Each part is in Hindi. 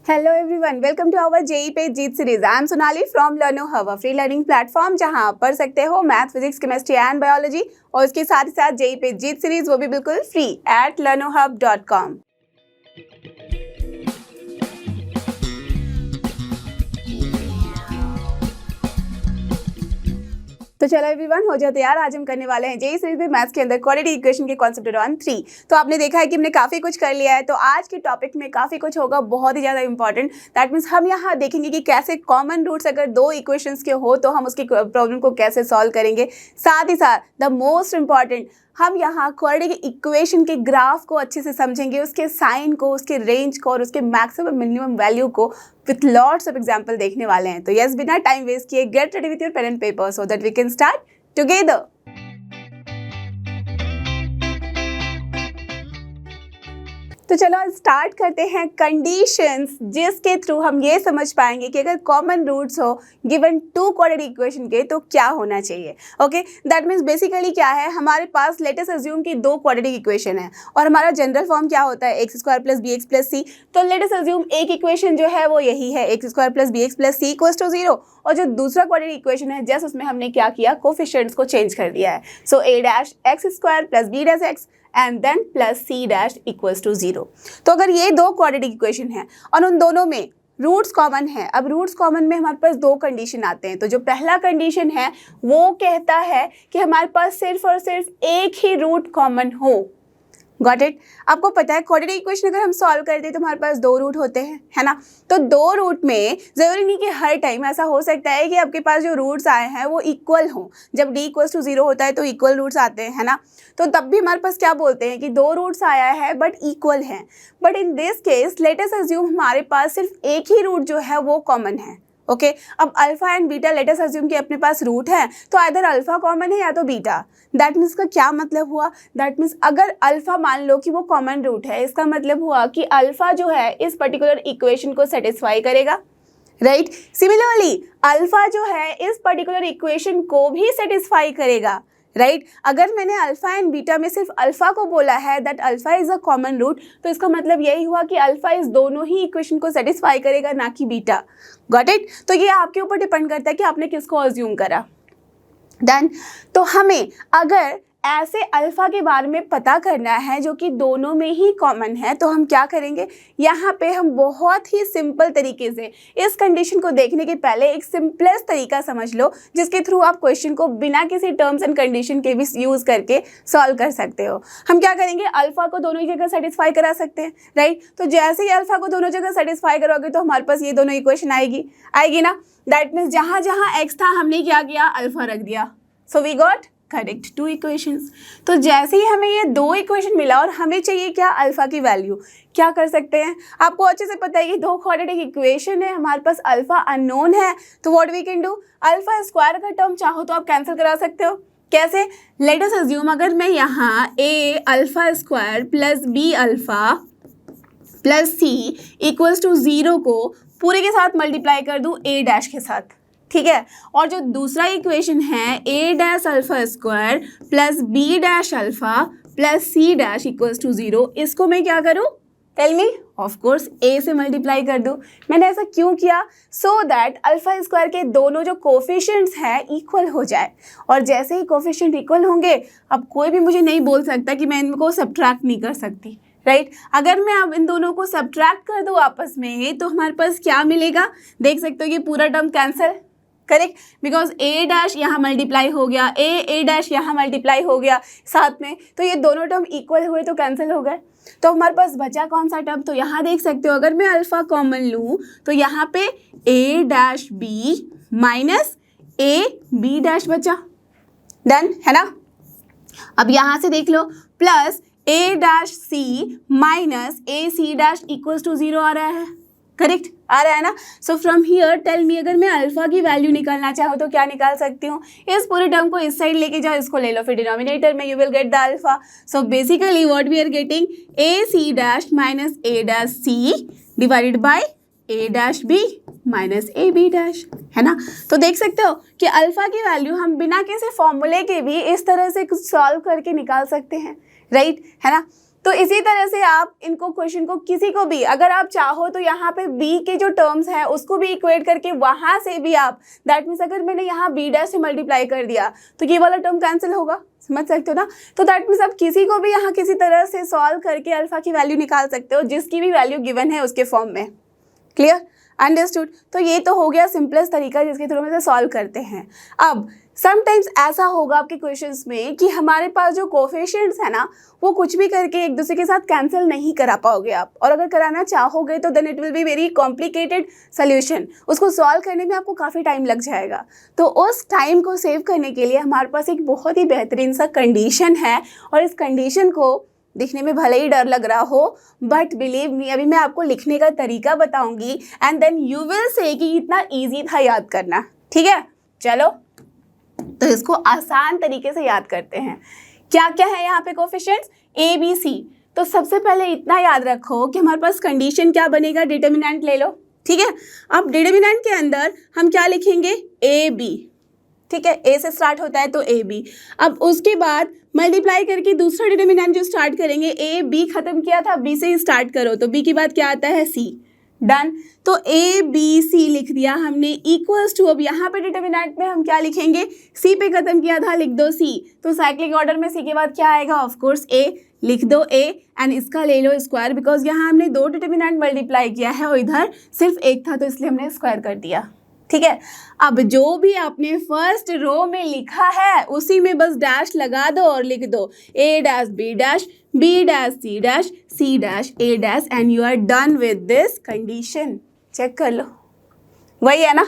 Hello everyone, welcome to our JEE Page Jeet series. I am Sonali from लर्नो hub, free learning platform जहां आप पढ़ सकते हो math, physics, chemistry and biology और उसके साथ ही साथ JEE Page जीत सीरीज वो भी बिल्कुल फ्री at learnohub.com। तो चलो एवरीवन, हो जाओ तैयार। आज हम करने वाले हैं जेईई सीरीज में मैथ्स के अंदर क्वाड्रेटिक इक्वेशन के कॉन्सेप्ट अराउंड 3। तो आपने देखा है कि हमने काफ़ी कुछ कर लिया है, तो आज के टॉपिक में काफ़ी कुछ होगा बहुत ही ज़्यादा इंपॉर्टेंट। दैट मीन्स हम यहाँ देखेंगे कि कैसे कॉमन रूट्स अगर दो इक्वेशंस के हो तो हम उसकी प्रॉब्लम को कैसे सॉल्व करेंगे। साथ ही साथ द मोस्ट इंपॉर्टेंट, हम यहाँ क्वाड्रेटिक इक्वेशन के ग्राफ को अच्छे से समझेंगे, उसके साइन को, उसके रेंज को और उसके मैक्सिमम मिनिमम वैल्यू को विथ लॉट्स ऑफ एग्जाम्पल देखने वाले हैं। तो यस, बिना टाइम वेस्ट किए get ready with your pen and paper so that we can start together. तो चलो स्टार्ट करते हैं कंडीशंस जिसके थ्रू हम ये समझ पाएंगे कि अगर कॉमन रूट्स हो गिवन टू क्वाड्रेटिक इक्वेशन के तो क्या होना चाहिए। ओके, दैट मीन्स बेसिकली क्या है, हमारे पास लेट अस अज्यूम कि दो क्वाड्रेटिक इक्वेशन है और हमारा जनरल फॉर्म क्या होता है, X square plus B x plus C. तो लेट अस अज्यूम एक इक्वेशन जो है वो यही है, X square plus B x plus C equals to 0, और जो दूसरा क्वाड्रेटिक इक्वेशन है जस्ट उसमें हमने क्या किया, कोफिशिएंट्स को चेंज कर दिया है। So A dash X square plus B dash X and then plus C dash equals to 0। तो अगर ये दो क्वाड्रेटिक इक्वेशन है और उन दोनों में रूट्स कॉमन है, अब रूट्स कॉमन में हमारे पास दो कंडीशन आते हैं। तो जो पहला कंडीशन है वो कहता है कि हमारे पास सिर्फ और सिर्फ एक ही रूट कॉमन हो। Got it? आपको पता है क्वाड्रेटिक इक्वेशन अगर हम सॉल्व करते हैं तो हमारे पास दो रूट होते हैं, है ना। तो दो रूट में ज़रूरी नहीं कि हर टाइम ऐसा हो सकता है कि आपके पास जो रूट्स आए हैं वो इक्वल हों। जब d इक्वल्स टू 0 होता है तो इक्वल रूट्स आते हैं, है ना। तो तब भी हमारे पास क्या बोलते हैं कि दो रूट्स आया है बट इक्वल हैं। But in this case late us assume हमारे पास सिर्फ एक ही रूट जो है वो कॉमन है। ओके, अब alpha and beta late us assume कि अपने पास रूट है, तो आइदर अल्फा कॉमन है या तो बीटा। दैट मीन्स का क्या मतलब हुआ, दैट मीन्स अगर अल्फा मान लो कि वो कॉमन रूट है, इसका मतलब हुआ कि अल्फा जो है इस पर्टिकुलर इक्वेशन को सेटिस्फाई करेगा, राइट। सिमिलरली अल्फा जो है इस पर्टिकुलर इक्वेशन को भी सेटिस्फाई करेगा, राइट। अगर मैंने अल्फा एंड बीटा में सिर्फ अल्फा को बोला है that alpha is a common root, तो इसका मतलब यही हुआ कि अल्फा इस दोनों ही इक्वेशन को सेटिस्फाई करेगा, ना कि बीटा। Got it? तो ये आपके ऊपर डिपेंड करता है कि आपने किसको अज्यूम करा। देन तो हमें अगर ऐसे अल्फा के बारे में पता करना है जो कि दोनों में ही कॉमन है, तो हम क्या करेंगे, यहाँ पे हम बहुत ही सिंपल तरीके से इस कंडीशन को देखने के पहले एक सिंपलेस्ट तरीका समझ लो जिसके थ्रू आप क्वेश्चन को बिना किसी टर्म्स एंड कंडीशन के भी यूज़ करके सॉल्व कर सकते हो। हम क्या करेंगे, अल्फा को दोनों ही जगह सेटिस्फाई करा सकते हैं, राइट। तो जैसे ही अल्फा को दोनों जगह सेटिस्फाई करोगे तो हमारे पास ये दोनों इक्वेशन आएगी ना। दैट मीन्स जहाँ जहाँ एक्स था हमने क्या किया, अल्फा रख दिया। So we got correct two equations. तो जैसे ही हमें ये दो इक्वेशन मिला और हमें चाहिए क्या, अल्फा की वैल्यू, क्या कर सकते हैं, आपको अच्छे से पता है कि दो क्वाड्रेटिक इक्वेशन है, हमारे पास अल्फा अननोन है, तो what we can do, alpha square का टर्म चाहो तो आप कैंसिल करा सकते हो। कैसे? लेट अस अज्यूम अगर मैं यहाँ A alpha square plus B alpha plus C equals to 0 को पूरे के साथ मल्टीप्लाई कर दूँ ए डैश के साथ, ठीक है। और जो दूसरा इक्वेशन है A dash alpha square plus B dash alpha plus C dash equals to 0, इसको मैं क्या करूँ, tell me. Of course A से मल्टीप्लाई कर दूँ। मैंने ऐसा क्यों किया, सो दैट अल्फा स्क्वायर के दोनों जो कोफिशिएंट्स हैं इक्वल हो जाए, और जैसे ही कोफिशिएंट इक्वल होंगे अब कोई भी मुझे नहीं बोल सकता कि मैं इनको सब्ट्रैक्ट नहीं कर सकती, राइट। अगर मैं अब इन दोनों को सब्ट्रैक्ट कर दूँ आपस में तो हमारे पास क्या मिलेगा, देख सकते हो कि पूरा term cancel, correct, because A dash यहाँ मल्टीप्लाई हो गया, ए डैश यहाँ मल्टीप्लाई हो गया साथ में, तो ये दोनों टर्म इक्वल हुए तो कैंसिल हो गए। तो हमारे पास बचा कौन सा टर्म, तो यहाँ देख सकते हो अगर मैं अल्फा कॉमन लूँ तो यहाँ पे A dash B minus A B dash बचा, डन है ना। अब यहाँ से देख लो plus A dash C minus A C dash equals to 0 आ रहा है, करेक्ट आ रहा है ना। So from here tell me, अगर मैं अल्फा की वैल्यू निकालना चाहूँ तो क्या निकाल सकती हूँ, इस पूरे टर्म को इस साइड लेके जाओ, इसको ले लो फिर डिनोमिनेटर में, you will get the alpha. So basically what we are getting, a C dash minus a dash c divided by a dash B minus A B dash, है ना। तो देख सकते हो कि अल्फा की वैल्यू हम बिना किसी फॉर्मूले के भी इस तरह से कुछ सॉल्व करके निकाल सकते हैं, राइट, है ना। तो इसी तरह से आप इनको क्वेश्चन को किसी को भी अगर आप चाहो तो यहाँ पे बी के जो टर्म्स हैं उसको भी इक्वेट करके वहाँ से भी आप, दैट मीन्स अगर मैंने यहाँ बी डैश से मल्टीप्लाई कर दिया तो ये वाला टर्म कैंसिल होगा, समझ सकते हो ना। तो दैट मीन्स आप किसी को भी यहाँ किसी तरह से सॉल्व करके अल्फा की वैल्यू निकाल सकते हो जिसकी भी वैल्यू गिवन है उसके फॉर्म में। Clear, understood. तो ये तो हो गया सिंपलेस्ट तरीका जिसके थ्रू हम इसे सॉल्व करते हैं। अब समटाइम्स ऐसा होगा आपके क्वेश्चंस में कि हमारे पास जो कोफिशिएंट्स है ना वो कुछ भी करके एक दूसरे के साथ कैंसिल नहीं करा पाओगे आप, और अगर कराना चाहोगे तो then it will be very complicated solution, उसको सॉल्व करने में आपको काफ़ी टाइम लग जाएगा। तो उस टाइम को सेव करने के लिए हमारे पास एक बहुत ही बेहतरीन सा कंडीशन है, और इस कंडीशन को दिखने में भले ही डर लग रहा हो बट बिलीव मी, अभी मैं आपको लिखने का तरीका बताऊंगी and then you will say कि इतना ईजी था याद करना। ठीक है, चलो तो इसको आसान तरीके से याद करते हैं। क्या क्या है यहाँ पे कोफिशिएंट्स, ए बी सी। तो सबसे पहले इतना याद रखो कि हमारे पास कंडीशन क्या बनेगा, डिटर्मिनेंट ले लो। ठीक है, अब डिटर्मिनेंट के अंदर हम क्या लिखेंगे, ए बी। ठीक है, ए से स्टार्ट होता है तो ए बी। अब उसके बाद मल्टीप्लाई करके दूसरा डिटर्मिनेंट जो स्टार्ट करेंगे, ए बी खत्म किया था, बी से ही स्टार्ट करो तो बी के बाद क्या आता है, सी। डन, तो ए बी सी लिख दिया हमने इक्वल्स टू, अब यहाँ पे डिटर्मिनेंट में हम क्या लिखेंगे, सी पे खत्म किया था, लिख दो सी। तो साइक्लिक ऑर्डर में सी के बाद क्या आएगा, ऑफ कोर्स ए, लिख दो ए एंड इसका ले लो स्क्वायर, बिकॉज यहाँ हमने दो डिटर्मिनेंट मल्टीप्लाई किया है और इधर सिर्फ एक था तो इसलिए हमने स्क्वायर कर दिया। ठीक है, अब जो भी आपने फर्स्ट रो में लिखा है उसी में बस डैश लगा दो और लिख दो A dash B dash, B dash C dash, C dash A dash and you are done with this condition. Check कर लो, वही है ना,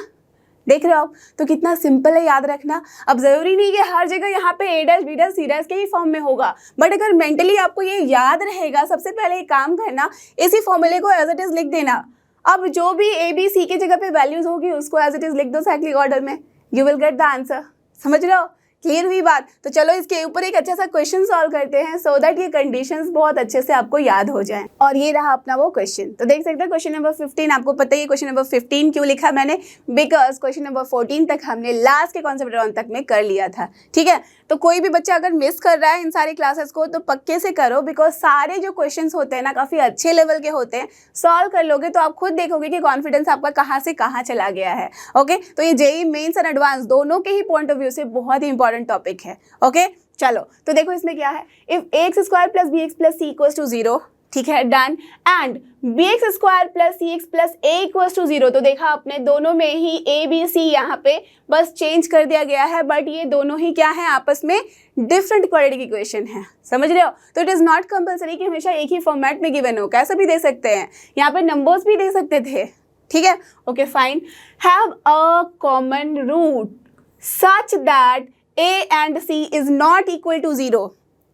देख रहे हो आप। तो कितना सिंपल है याद रखना। अब ज़रूरी नहीं कि हर जगह यहाँ पे A dash B dash C dash के ही फॉर्म में होगा, बट अगर मेंटली आपको ये याद रहेगा, सबसे पहले एक काम करना, इसी फॉर्मूले को एज इट इज़ लिख देना। अब जो भी ए बी सी की जगह पे वैल्यूज होगी उसको एज इट इज लिख दो साइक्लिक ऑर्डर में, you will get the answer. समझ रहे हो, क्लियर हुई बात। तो चलो इसके ऊपर एक अच्छा सा क्वेश्चन सॉल्व करते हैं सो दैट ये कंडीशंस बहुत अच्छे से आपको याद हो जाएं। और ये रहा अपना वो क्वेश्चन। तो देख सकते हैं क्वेश्चन नंबर 15, आपको पता ही है क्वेश्चन नंबर 15 क्यों लिखा मैंने, बिकॉज क्वेश्चन नंबर 14 तक हमने लास्ट के कॉन्सेप्ट राउंड तक में कर लिया था। ठीक है, तो कोई भी बच्चा अगर मिस कर रहा है इन सारी क्लासेस को तो पक्के से करो, बिकॉज सारे जो क्वेश्चंस होते हैं ना काफ़ी अच्छे लेवल के होते हैं। सॉल्व कर लोगे तो आप खुद देखोगे कि कॉन्फिडेंस आपका कहाँ से कहाँ चला गया है। ओके, तो ये जेईई मेंस एंड एडवांस दोनों के ही पॉइंट ऑफ व्यू से बहुत ही इंपॉर्टेंट टॉपिक है। ओके, चलो तो देखो इसमें क्या है, if a x square plus B x plus C equals to 0, ठीक है, done, and b x square plus c x plus a equals to 0। तो देखा आपने दोनों में ही ए बी सी यहाँ पे बस चेंज कर दिया गया है, बट ये दोनों ही क्या है, आपस में डिफरेंट क्वाड्रेटिक इक्वेशन है। समझ रहे हो। तो इट इज़ नॉट कंपल्सरी कि हमेशा एक ही फॉर्मेट में गिवन हो, कैसा भी दे सकते हैं, यहाँ पे नंबर्स भी दे सकते थे। ठीक है, okay fine. Have a common root such that a and c is not equal to 0।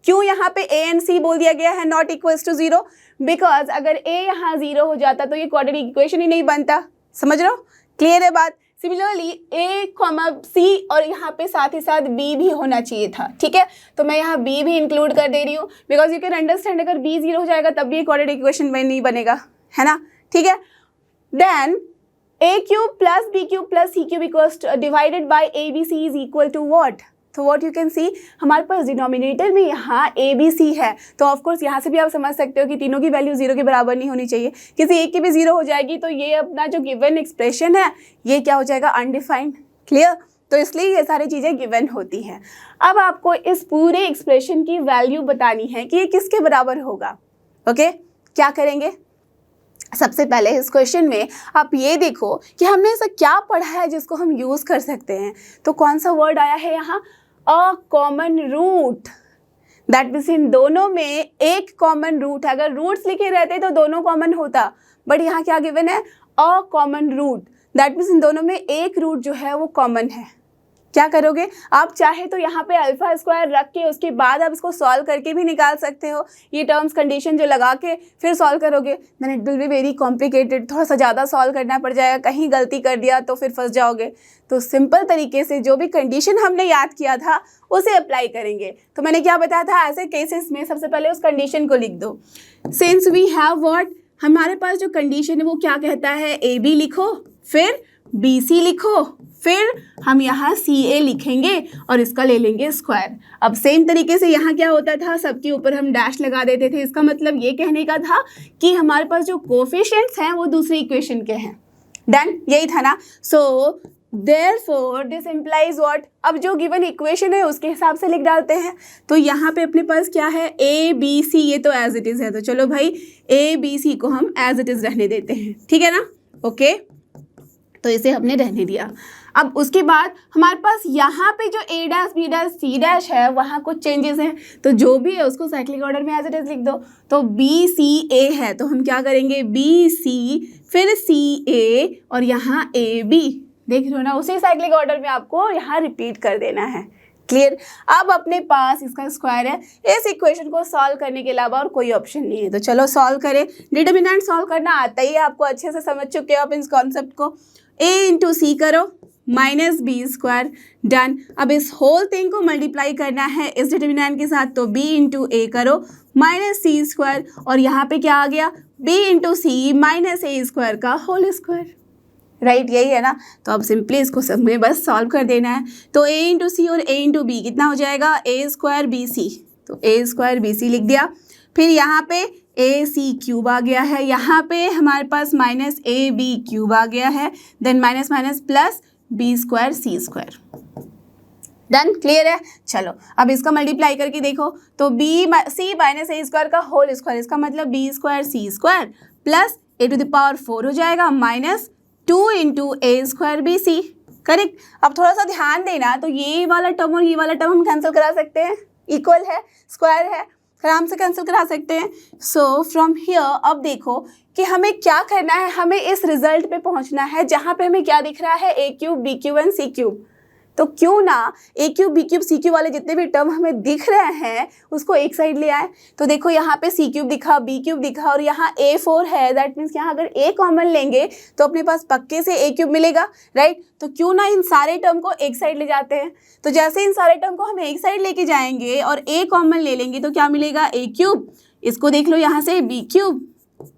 क्यों यहाँ पे a and c बोल दिया गया है not equals to 0? बिकॉज अगर a यहाँ 0 हो जाता तो ये क्वाड्रेटिक इक्वेशन ही नहीं बनता। समझ रहे हो, क्लियर है बात। सिमिलरली a, c और यहाँ पे साथ ही साथ b भी होना चाहिए था। ठीक है, तो मैं यहाँ b भी इंक्लूड कर दे रही हूँ बिकॉज यू कैन अंडरस्टैंड अगर b 0 हो जाएगा तब भी क्वाड्रेटिक इक्वेशन नहीं बनेगा, है ना। ठीक है, then a cube plus b cube plus c cube equals divided by abc is equal to what. तो व्हाट यू कैन सी, हमारे पास डिनोमिनेटर में यहाँ ए बी सी है, तो ऑफकोर्स यहाँ से भी आप समझ सकते हो कि तीनों की वैल्यू 0 के बराबर नहीं होनी चाहिए। किसी एक की भी 0 हो जाएगी तो ये अपना जो गिवन एक्सप्रेशन है ये क्या हो जाएगा, अनडिफाइंड। क्लियर, तो इसलिए ये सारी चीज़ें गिवन होती हैं। अब आपको इस पूरे एक्सप्रेशन की वैल्यू बतानी है कि ये किसके बराबर होगा। ओके, क्या करेंगे, सबसे पहले इस क्वेश्चन में आप ये देखो कि हमने ऐसा क्या पढ़ा है जिसको हम यूज़ कर सकते हैं। तो कौन सा वर्ड आया है यहाँ, a common root. That means इन दोनों में एक कॉमन रूट है। अगर रूट्स लिखे रहते तो दोनों कॉमन होता, बट यहाँ क्या गिवन है, a common root. That means इन दोनों में एक रूट जो है वो कॉमन है। क्या करोगे आप, चाहे तो यहाँ पे अल्फा स्क्वायर रख के उसके बाद आप इसको सॉल्व करके भी निकाल सकते हो। ये टर्म्स कंडीशन जो लगा के फिर सॉल्व करोगे then it will be very complicated, थोड़ा सा ज़्यादा सॉल्व करना पड़ जाएगा, कहीं गलती कर दिया तो फिर फंस जाओगे। तो सिंपल तरीके से जो भी कंडीशन हमने याद किया था उसे अप्लाई करेंगे। तो मैंने क्या बताया था, ऐसे केसेस में सबसे पहले उस कंडीशन को लिख दो। सिंस वी हैव व्हाट, हमारे पास जो कंडीशन है वो क्या कहता है, ए बी लिखो, फिर बी सी लिखो, फिर हम यहाँ सी ए लिखेंगे और इसका ले लेंगे स्क्वायर। अब सेम तरीके से यहाँ क्या होता था, सबके ऊपर हम डैश लगा देते थे। इसका मतलब ये कहने का था कि हमारे पास जो कोफिशिएंट्स हैं वो दूसरी इक्वेशन के हैं। डन, यही था ना। सो therefore this implies what, अब जो गिवन इक्वेशन है उसके हिसाब से लिख डालते हैं। तो यहाँ पे अपने पास क्या है, ए बी सी, ये तो एज इट इज़ है, तो चलो भाई ए बी सी को हम एज इट इज़ रहने देते हैं, ठीक है ना। ओके, तो इसे हमने रहने दिया। अब उसके बाद हमारे पास यहाँ पे जो A dash B dash C dash है वहाँ कुछ चेंजेस हैं, तो जो भी है उसको साइक्लिक ऑर्डर में एज इट इज़ लिख दो। तो बी सी ए है, तो हम क्या करेंगे, बी सी फिर सी ए और यहाँ ए बी, देख रहे हो ना, उसी साइक्लिक ऑर्डर में आपको यहाँ रिपीट कर देना है। क्लियर। अब अपने पास इसका स्क्वायर है, इस इक्वेशन को सॉल्व करने के अलावा और कोई ऑप्शन नहीं है, तो चलो सॉल्व करें। डिटर्मिनेंट सॉल्व करना आता ही है आपको, अच्छे से समझ चुके हो आप इस कॉन्सेप्ट को। a इंटू सी करो माइनस बी स्क्वायर, डन। अब इस होल थिंग को मल्टीप्लाई करना है इस डिटर्मिनेंट के साथ, तो b इंटू ए करो माइनस सी स्क्वायर, और यहाँ पे क्या आ गया, b into C minus A square का होल स्क्वायर, राइट, यही है ना। तो अब सिंपली इसको सब में बस सॉल्व कर देना है। तो a इंटू सी और a इंटू बी कितना हो जाएगा, ए स्क्वायर बी सी, तो ए स्क्वायर बी सी लिख दिया। फिर यहाँ पे ए सी क्यूब आ गया है, यहाँ पे हमारे पास माइनस ए बी क्यूब आ गया है, then minus minus plus B square C square. Done, clear है। चलो अब इसका मल्टीप्लाई करके देखो, तो B C minus A square का होल स्क्वायर, इसका मतलब B square C square plus A to the power 4 हो जाएगा minus 2 into A square B C, correct. अब थोड़ा सा ध्यान देना, तो ये वाला टर्म और ये वाला टर्म हम कैंसिल करा सकते हैं, इक्वल है, स्क्वायर है, आराम से कैंसिल करा सकते हैं। सो फ्रॉम हियर अब देखो कि हमें क्या करना है, हमें इस रिजल्ट पे पहुंचना है जहाँ पे हमें क्या दिख रहा है, A cube B cube and C cube. तो क्यों ना A cube B cube C cube वाले जितने भी टर्म हमें दिख रहे हैं उसको एक साइड ले आए। तो देखो यहाँ पे सी क्यूब दिखा, बी क्यूब दिखा और यहाँ ए 4 है, दैट मीन्स यहाँ अगर ए कॉमन लेंगे तो अपने पास पक्के से ए क्यूब मिलेगा, राइट। तो क्यों ना इन सारे टर्म को एक साइड ले जाते हैं। तो जैसे इन सारे टर्म को हम एक साइड लेके जाएंगे और ए कॉमन ले लेंगे तो क्या मिलेगा, ए क्यूब, इसको देख लो यहाँ से B cube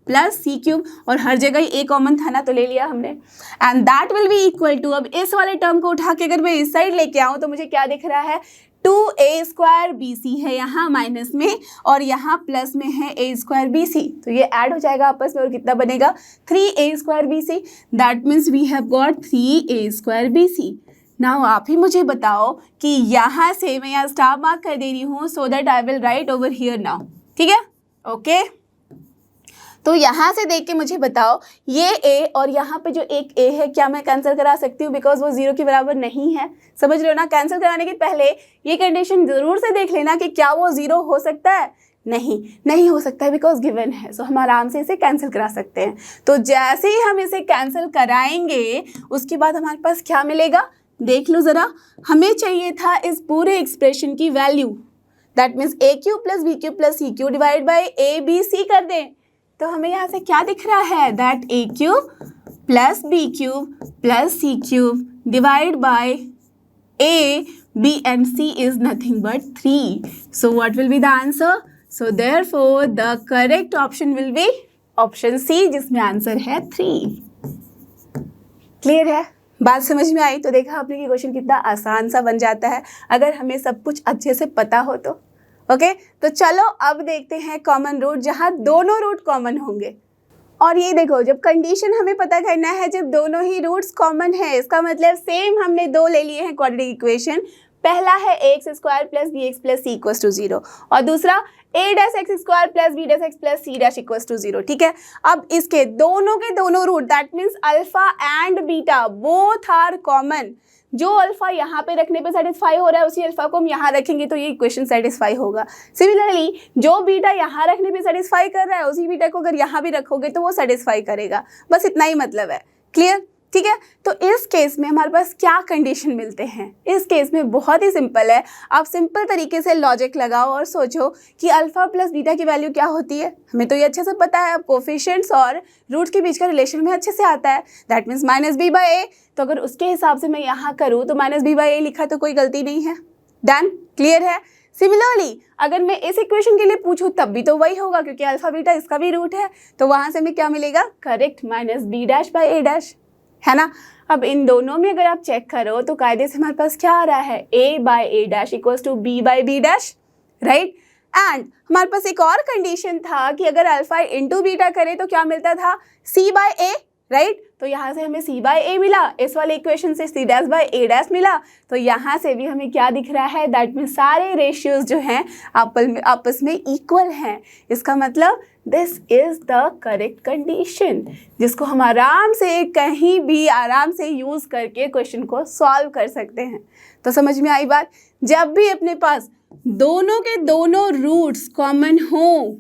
plus c cube, और हर जगह ए कॉमन था ना तो ले लिया हमने, and that will be equal to, अब इस वाले टर्म को उठा के अगर मैं इस साइड लेके आऊँ तो मुझे क्या दिख रहा है, 2a स्क्वायर बी सी है यहाँ माइनस में और यहाँ प्लस में है a स्क्वायर बी सी, तो ये ऐड हो जाएगा आपस में और कितना बनेगा 3a square B c, that means we have got 3a square B c. Now आप ही मुझे बताओ कि यहाँ से मैं यहाँ स्टार मार्क कर दे रही हूँ so that I will write over here now, ठीक है, ओके। तो यहाँ से देख के मुझे बताओ ये a और यहाँ पे जो एक a है क्या मैं कैंसिल करा सकती हूँ, बिकॉज वो 0 के बराबर नहीं है, समझ रहे हो ना। कैंसिल कराने के पहले ये कंडीशन ज़रूर से देख लेना कि क्या वो 0 हो सकता है, नहीं हो सकता है बिकॉज गिवन है, सो हम आराम से इसे कैंसिल करा सकते हैं। तो जैसे ही हम इसे कैंसिल कराएंगे उसके बाद हमारे पास क्या मिलेगा, देख लो ज़रा, हमें चाहिए था इस पूरे एक्सप्रेशन की value, that means a cube plus b cube plus c cube divide by a b c कर दें। तो हमें यहाँ से क्या दिख रहा है, that a cube plus b cube plus c cube divide by a b and c is nothing but 3. So what will be the answer? So therefore the correct option will be option C, जिसमें आंसर है 3. क्लियर है, बात समझ में आई? तो देखा आपने कि क्वेश्चन कितना आसान सा बन जाता है अगर हमें सब कुछ अच्छे से पता हो तो। ओके तो चलो अब देखते हैं कॉमन रूट जहाँ दोनों रूट कॉमन होंगे। और ये देखो, जब कंडीशन हमें पता करना है जब दोनों ही रूट्स कॉमन है, इसका मतलब सेम हमने दो ले लिए हैं क्वाड्रेटिक इक्वेशन। पहला है X square plus B x plus C equals to 0 और दूसरा A dash X square plus B dash X plus C dash equals to 0। ठीक है, अब इसके दोनों के दोनों root that means alpha and beta both are common. जो अल्फा यहाँ पे रखने पे सेटिस्फाई हो रहा है उसी अल्फा को हम यहाँ रखेंगे तो ये इक्वेशन सेटिस्फाई होगा। सिमिलरली जो बीटा यहाँ रखने पे सेटिस्फाई कर रहा है उसी बीटा को अगर यहाँ भी रखोगे तो वो सेटिस्फाई करेगा। बस इतना ही मतलब है। क्लियर? ठीक है, तो इस केस में हमारे पास क्या कंडीशन मिलते हैं? इस केस में बहुत ही सिंपल है। आप सिंपल तरीके से लॉजिक लगाओ और सोचो कि अल्फा प्लस बीटा की वैल्यू क्या होती है। हमें तो ये अच्छे से पता है, अब कोफिशिएंट्स और रूट्स के बीच का रिलेशन में अच्छे से आता है, that means minus B by A. तो अगर उसके हिसाब से मैं यहाँ करूँ तो माइनस बी बाई ए लिखा तो कोई गलती नहीं है। डन? क्लियर है? सिमिलरली अगर मैं इस इक्वेशन के लिए पूछूं तब भी तो वही होगा क्योंकि अल्फा बीटा इसका भी रूट है, तो वहाँ से हमें क्या मिलेगा? Correct minus b dash by A dash, है ना। अब इन दोनों में अगर आप चेक करो तो कायदे से हमारे पास क्या आ रहा है, a by A dash equals to b by B dash, right. And हमारे पास एक और कंडीशन था कि अगर अल्फा इंटू बीटा करे तो क्या मिलता था, c बाई ए, राइट। तो यहाँ से हमें c बाई ए मिला, इस वाले इक्वेशन से c dash by A dash मिला। तो यहाँ से भी हमें क्या दिख रहा है, दैट में सारे रेशियोज जो हैं आपस में इक्वल हैं। इसका मतलब this is the correct condition, जिसको हम आराम से कहीं भी आराम से यूज़ करके क्वेश्चन को सॉल्व कर सकते हैं। तो समझ में आई बात। जब भी अपने पास दोनों के दोनों रूट्स कॉमन हो,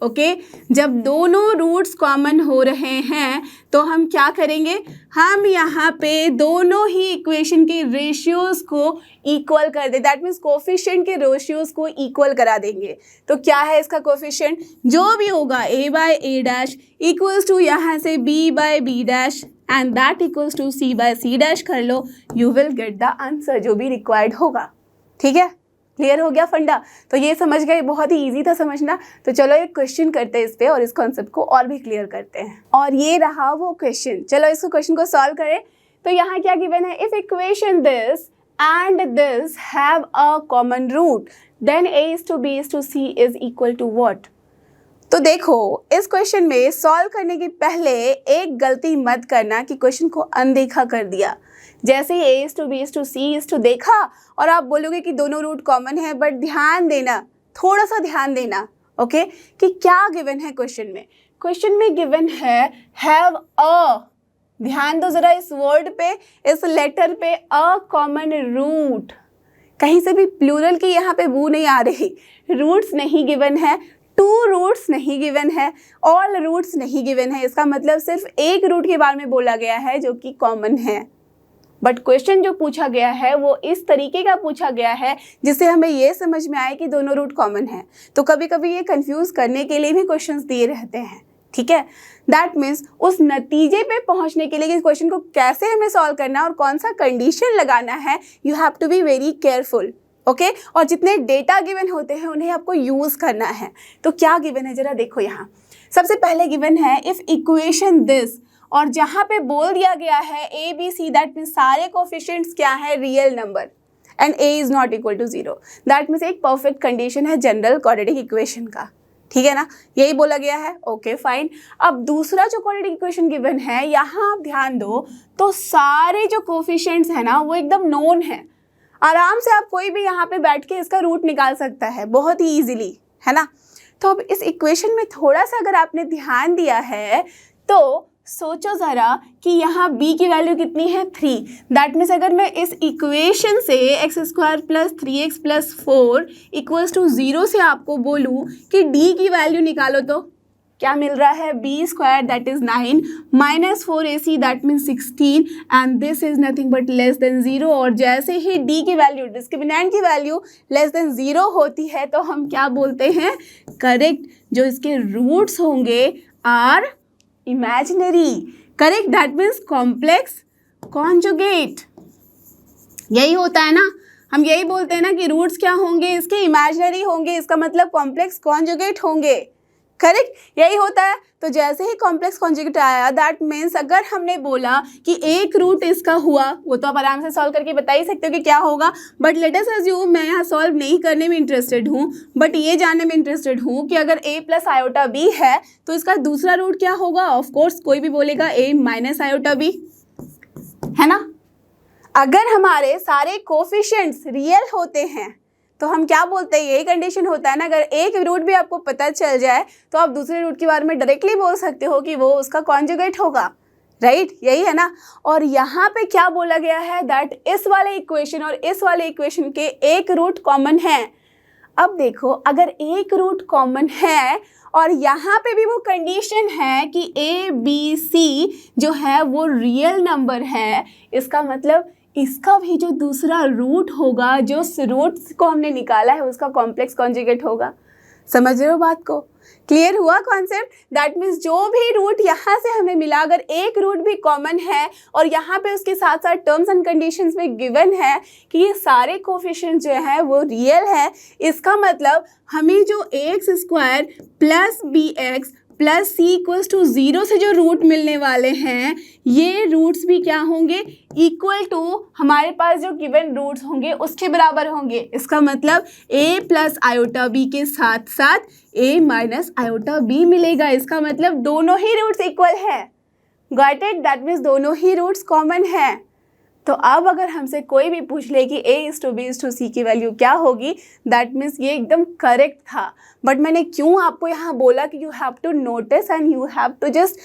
ओके, जब दोनों रूट्स कॉमन हो रहे हैं तो हम क्या करेंगे, हम यहाँ पे दोनों ही इक्वेशन के रेशियोज को इक्वल कर दे, दैट मीन्स कोफिशिएंट के रेशियोज को इक्वल करा देंगे। तो क्या है इसका कोफिशिएंट, जो भी होगा a by A dash equals to यहाँ से b by B dash and that equals to c by C dash कर लो, you will get the answer जो भी रिक्वायर्ड होगा। ठीक है, क्लियर हो गया फंडा। तो ये समझ गए, बहुत ही इजी था समझना। तो चलो एक क्वेश्चन करते हैं इस पे और इस कॉन्सेप्ट को और भी क्लियर करते हैं। और ये रहा वो क्वेश्चन, चलो इसको क्वेश्चन को सॉल्व करें। तो यहाँ क्या गिवन है, if equation this and this have a common root then a is to b is to c is equal to what। तो देखो इस क्वेश्चन में सॉल्व करने के पहले एक गलती मत करना कि क्वेश्चन को अनदेखा कर दिया। जैसे ही a is to b is to c is to देखा और आप बोलोगे कि दोनों रूट कॉमन है, बट ध्यान देना, थोड़ा सा ध्यान देना, ओके, कि क्या गिवन है क्वेश्चन में। क्वेश्चन में गिवन है हैव अ, ध्यान दो जरा इस वर्ड पे, इस लेटर पे, अ कॉमन रूट। कहीं से भी प्लूरल की यहाँ पे बू नहीं आ रही, रूट्स नहीं गिवन है, टू रूट्स नहीं गिवन है, ऑल रूट्स नहीं गिवन है। इसका मतलब सिर्फ एक रूट के बारे में बोला गया है जो कि कॉमन है। बट क्वेश्चन जो पूछा गया है वो इस तरीके का पूछा गया है जिससे हमें ये समझ में आए कि दोनों रूट कॉमन है। तो कभी कभी ये कंफ्यूज करने के लिए भी क्वेश्चंस दिए रहते हैं, ठीक है। दैट मीन्स उस नतीजे पे पहुंचने के लिए कि क्वेश्चन को कैसे हमें सॉल्व करना है और कौन सा कंडीशन लगाना है, you have to be very careful, okay. और जितने डेटा गिवन होते हैं उन्हें आपको यूज़ करना है। तो क्या गिवन है जरा देखो, यहाँ सबसे पहले गिवन है इफ़ इक्वेशन दिस, और जहाँ पे बोल दिया गया है a b c, that means सारे कोफिशिएंट्स क्या है, real number, and a is not equal to 0। That means एक परफेक्ट कंडीशन है जनरल क्वाड्रेटिक इक्वेशन का, ठीक है ना, यही बोला गया है, ओके फाइन। अब दूसरा जो क्वाड्रेटिक इक्वेशन गिवन है, यहाँ आप ध्यान दो तो सारे जो कोफिशिएंट्स हैं ना वो एकदम नोन है। आराम से आप कोई भी यहाँ पे बैठ के इसका रूट निकाल सकता है बहुत ही ईजिली, है ना। तो अब इस इक्वेशन में थोड़ा सा अगर आपने ध्यान दिया है तो सोचो ज़रा कि यहाँ b की वैल्यू कितनी है, 3। दैट मीन्स अगर मैं इस इक्वेशन से x square plus 3x plus 4 equals to 0 से आपको बोलूँ कि d की वैल्यू निकालो तो क्या मिल रहा है, b square that is 9 minus 4ac that means 16 and this is nothing but less than 0। और जैसे ही d की वैल्यू, डिस्क्रिमिनेंट की वैल्यू लेस देन 0 होती है तो हम क्या बोलते हैं, करेक्ट, जो इसके रूट्स होंगे are imaginary, correct, that means complex conjugate. यही होता है ना, हम यही बोलते हैं ना कि रूट्स क्या होंगे, इसके इमेजिनरी होंगे, इसका मतलब कॉम्प्लेक्स कॉन्जुगेट होंगे, करेक्ट, यही होता है। तो जैसे ही कॉम्प्लेक्स कॉन्जुगेट आया, दैट मीन्स अगर हमने बोला कि एक रूट इसका हुआ, वो तो आप आराम से सॉल्व करके बता ही सकते हो कि क्या होगा, बट लेट अस अज्यूम मैं यहाँ सॉल्व नहीं करने में इंटरेस्टेड हूँ, बट ये जानने में इंटरेस्टेड हूँ कि अगर a प्लस आयोटा b है तो इसका दूसरा रूट क्या होगा। ऑफ कोर्स कोई भी बोलेगा a माइनस आयोटा b, है ना। अगर हमारे सारे कोफिशिएंट्स रियल होते हैं तो हम क्या बोलते हैं, यही कंडीशन होता है ना, अगर एक रूट भी आपको पता चल जाए तो आप दूसरे रूट के बारे में डायरेक्टली बोल सकते हो कि वो उसका कॉन्जुगेट होगा, राइट, यही है ना। और यहाँ पे क्या बोला गया है, दैट इस वाले इक्वेशन और इस वाले इक्वेशन के एक रूट कॉमन है। अब देखो अगर एक रूट कॉमन है और यहाँ पे भी वो कंडीशन है कि a b c जो है वो रियल नंबर है, इसका मतलब इसका भी जो दूसरा रूट होगा, जो रूट को हमने निकाला है उसका कॉम्प्लेक्स कॉन्जुगेट होगा। समझ रहे हो बात को, क्लियर हुआ कॉन्सेप्ट। दैट मीन्स जो भी रूट यहाँ से हमें मिला, अगर एक रूट भी कॉमन है और यहाँ पे उसके साथ साथ टर्म्स एंड कंडीशंस में गिवन है कि ये सारे कोफिशिएंट जो है वो रियल है, इसका मतलब हमें जो ax square plus bx plus C equals to 0 से जो रूट मिलने वाले हैं ये रूट्स भी क्या होंगे, इक्वल टू हमारे पास जो गिवन रूट्स होंगे उसके बराबर होंगे। इसका मतलब a प्लस आयोटा बी के साथ साथ a माइनस आयोटा बी मिलेगा। इसका मतलब दोनों ही रूट्स इक्वल है। Got it? दैट मीन्स दोनों ही रूट्स कॉमन है। तो अब अगर हमसे कोई भी पूछ ले कि a:b:c की वैल्यू क्या होगी, दैट मीन्स ये एकदम करेक्ट था। बट मैंने क्यों आपको यहाँ बोला कि you have to notice and you have to just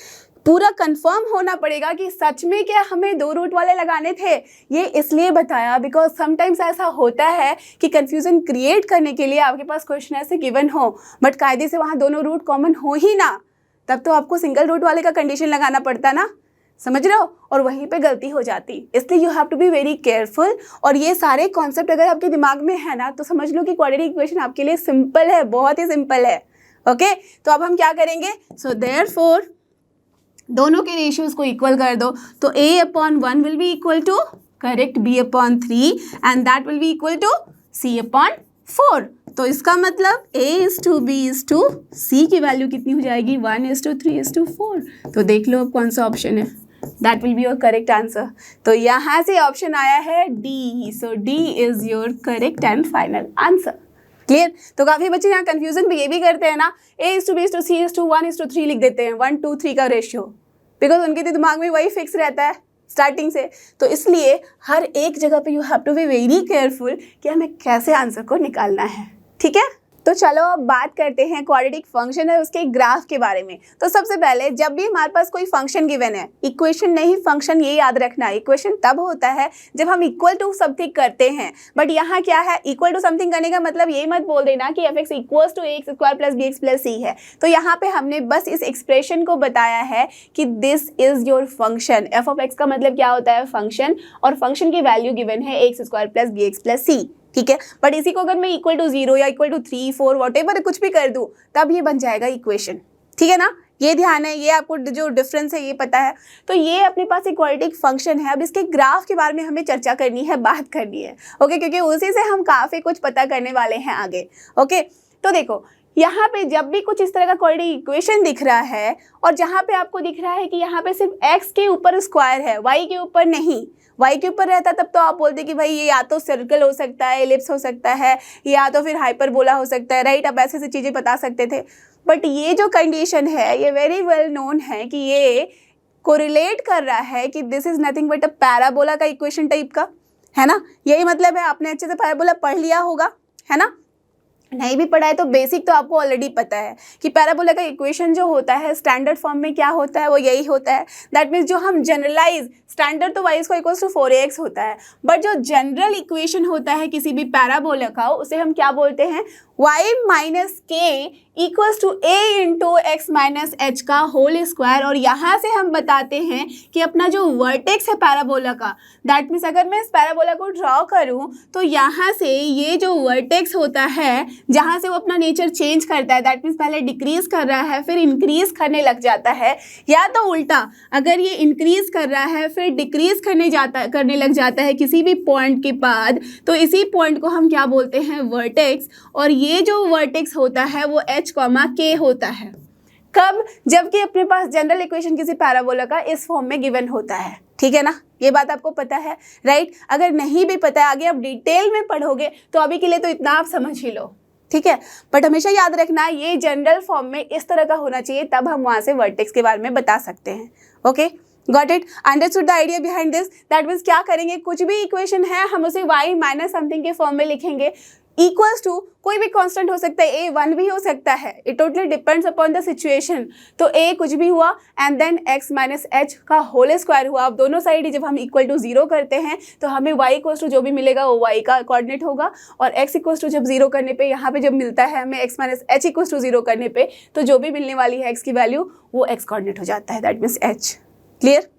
पूरा कंफर्म होना पड़ेगा कि सच में क्या हमें 2 रूट वाले लगाने थे। ये इसलिए बताया बिकॉज समटाइम्स ऐसा होता है कि कन्फ्यूज़न क्रिएट करने के लिए आपके पास क्वेश्चन ऐसे गिवन हो बट कायदे से वहाँ दोनों रूट कॉमन हो ही ना, तब तो आपको सिंगल रूट वाले का कंडीशन लगाना पड़ता ना, समझ रहे हो? और वहीं पे गलती हो जाती। इसलिए you have to be very careful. और ये सारे कॉन्सेप्ट अगर आपके दिमाग में है ना तो समझ लो कि क्वाड्रेटिक इक्वेशन आपके लिए सिंपल है, बहुत ही सिंपल है। ओके, तो अब हम क्या करेंगे, सो देयरफॉर दोनों के रेशियोज को इक्वल कर दो। तो a/1 will be equal to correct b/3 and that will be equal to c/4। तो इसका मतलब a:b:c की वैल्यू कितनी हो जाएगी, 1:3:4। तो देख लो अब कौन सा ऑप्शन है, that will be your correct answer. तो यहाँ से ऑप्शन आया है D. So D is your correct and final answer. Clear? तो काफ़ी बच्चे यहाँ कंफ्यूजन भी ये भी करते हैं ना, a:b:c:1:3 लिख देते हैं, 1 2 3 का रेशियो, बिकॉज उनके दिमाग में वही फिक्स रहता है स्टार्टिंग से। तो इसलिए हर एक जगह पे you have to be very careful कि हमें कैसे आंसर को निकालना है। ठीक है, तो चलो अब बात करते हैं क्वाड्रेटिक फंक्शन है उसके ग्राफ के बारे में। तो सबसे पहले जब भी हमारे पास कोई फंक्शन गिवन है, इक्वेशन नहीं फंक्शन, ये याद रखना, इक्वेशन तब होता है जब हम इक्वल टू समथिंग करते हैं। बट यहाँ क्या है, इक्वल टू समथिंग करने का मतलब ये मत बोल देना कि f(x) equals to ax² plus bx plus c है। तो यहाँ पे हमने बस इस एक्सप्रेशन को बताया है कि this is your function. f(x) का मतलब क्या होता है, फंक्शन, और फंक्शन की वैल्यू गिवन है ax² plus bx plus c। ठीक है, बट इसी को अगर मैं इक्वल टू 0 या इक्वल टू 3 4 वॉटेवर कुछ भी कर दूं तब ये बन जाएगा इक्वेशन। ठीक है ना, ये ध्यान है, ये आपको जो डिफरेंस है ये पता है। तो ये अपने पास एक क्वाड्रेटिक फंक्शन है। अब इसके ग्राफ के बारे में हमें चर्चा करनी है, बात करनी है। ओके, क्योंकि उसी से हम काफ़ी कुछ पता करने वाले हैं आगे। ओके, तो देखो यहाँ पे जब भी कुछ इस तरह का क्वाड्रेटिक इक्वेशन दिख रहा है और जहाँ पे आपको दिख रहा है कि यहाँ पे सिर्फ x के ऊपर स्क्वायर है, y के ऊपर नहीं, y के ऊपर रहता तब तो आप बोलते कि भाई ये या तो सर्कल हो सकता है, एलिप्स हो सकता है, या तो फिर हाइपरबोला हो सकता है, राइट? आप ऐसे ऐसी चीज़ें बता सकते थे। बट ये जो कंडीशन है ये वेरी वेल नोन है कि ये कोरिलेट कर रहा है कि this is nothing but a parabola का इक्वेशन टाइप का, है ना? यही मतलब है, आपने अच्छे से पैराबोला पढ़ लिया होगा, है ना? नहीं भी पढ़ा है तो बेसिक तो आपको ऑलरेडी पता है कि पैराबोला का इक्वेशन जो होता है स्टैंडर्ड फॉर्म में क्या होता है, वो यही होता है। दैट मीन्स जो हम जनरलाइज, स्टैंडर्ड तो y² इक्वल्स टू 4ax होता है, बट जो जनरल इक्वेशन होता है किसी भी पैराबोला का उसे हम क्या बोलते हैं, y minus k equals to a into x minus h का होल स्क्वायर। और यहाँ से हम बताते हैं कि अपना जो वर्टेक्स है पैराबोला का, दैट मीन्स अगर मैं इस पैराबोला को ड्रॉ करूँ तो यहाँ से ये जो वर्टेक्स होता है जहाँ से वो अपना नेचर चेंज करता है, दैट मीन्स पहले डिक्रीज कर रहा है फिर इंक्रीज करने लग जाता है, या तो उल्टा अगर ये इंक्रीज कर रहा है फिर डिक्रीज करने लग जाता है किसी भी पॉइंट के बाद, तो इसी पॉइंट को हम क्या बोलते हैं, वर्टेक्स। और ये जो वर्टेक्स होता है वो h, k होता है। कब? जबकि अपने पास जनरल इक्वेशन किसी पैराबोला का इस फॉर्म में गिवन होता है। ठीक है ना, ये बात आपको पता है, राइट? अगर नहीं भी पता है आगे आप डिटेल में पढ़ोगे तो अभी के लिए तो इतना आप समझ ही लो। ठीक है, बट हमेशा याद रखना ये जनरल फॉर्म में इस तरह का होना चाहिए, तब हम वहाँ से वर्टेक्स के बारे में बता सकते हैं। Okay, got it? Understood the idea behind this? That means क्या करेंगे, कुछ भी इक्वेशन है हम उसे y माइनस समथिंग के फॉर्म में लिखेंगे, इक्वल्स टू कोई भी कांस्टेंट हो सकता है, a 1 भी हो सकता है, it totally depends upon the situation. तो a कुछ भी हुआ and then x minus h का होल स्क्वायर हुआ। अब दोनों साइड जब हम इक्वल टू 0 करते हैं तो हमें y इक्वल्स टू जो भी मिलेगा वो y का कोऑर्डिनेट होगा, और x इक्वल्स टू जब 0 करने पे यहाँ पे जब मिलता है हमें x minus h equals to 0 करने पे, तो जो भी मिलने वाली है x की वैल्यू वो x कोऑर्डिनेट हो जाता है, दैट मीन्स h। क्लियर?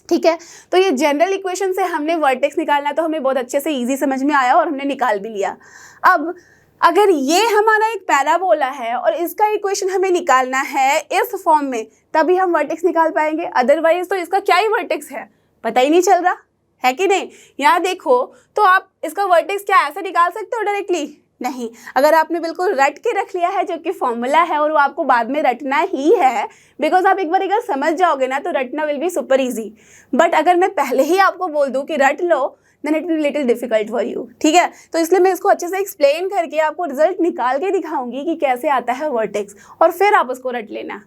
ठीक है, तो ये जनरल इक्वेशन से हमने वर्टेक्स निकालना तो हमें बहुत अच्छे से इजी समझ में आया और हमने निकाल भी लिया। अब अगर ये हमारा एक पैराबोला है और इसका इक्वेशन हमें निकालना है इस फॉर्म में, तभी हम वर्टेक्स निकाल पाएंगे, अदरवाइज तो इसका क्या ही वर्टेक्स है पता ही नहीं चल रहा है कि नहीं। यहाँ देखो तो आप इसका वर्टेक्स क्या ऐसे निकाल सकते हो डायरेक्टली? नहीं। अगर आपने बिल्कुल रट के रख लिया है जो कि फॉर्मूला है और वो आपको बाद में रटना ही है, बिकॉज आप एक बार अगर समझ जाओगे ना तो रटना will be super easy. But अगर मैं पहले ही आपको बोल दूँ कि रट लो, then it will little difficult for you, ठीक है। तो इसलिए मैं इसको अच्छे से एक्सप्लेन करके आपको रिजल्ट निकाल के दिखाऊंगी कि कैसे आता है वर्टेक्स, और फिर आप उसको रट लेना।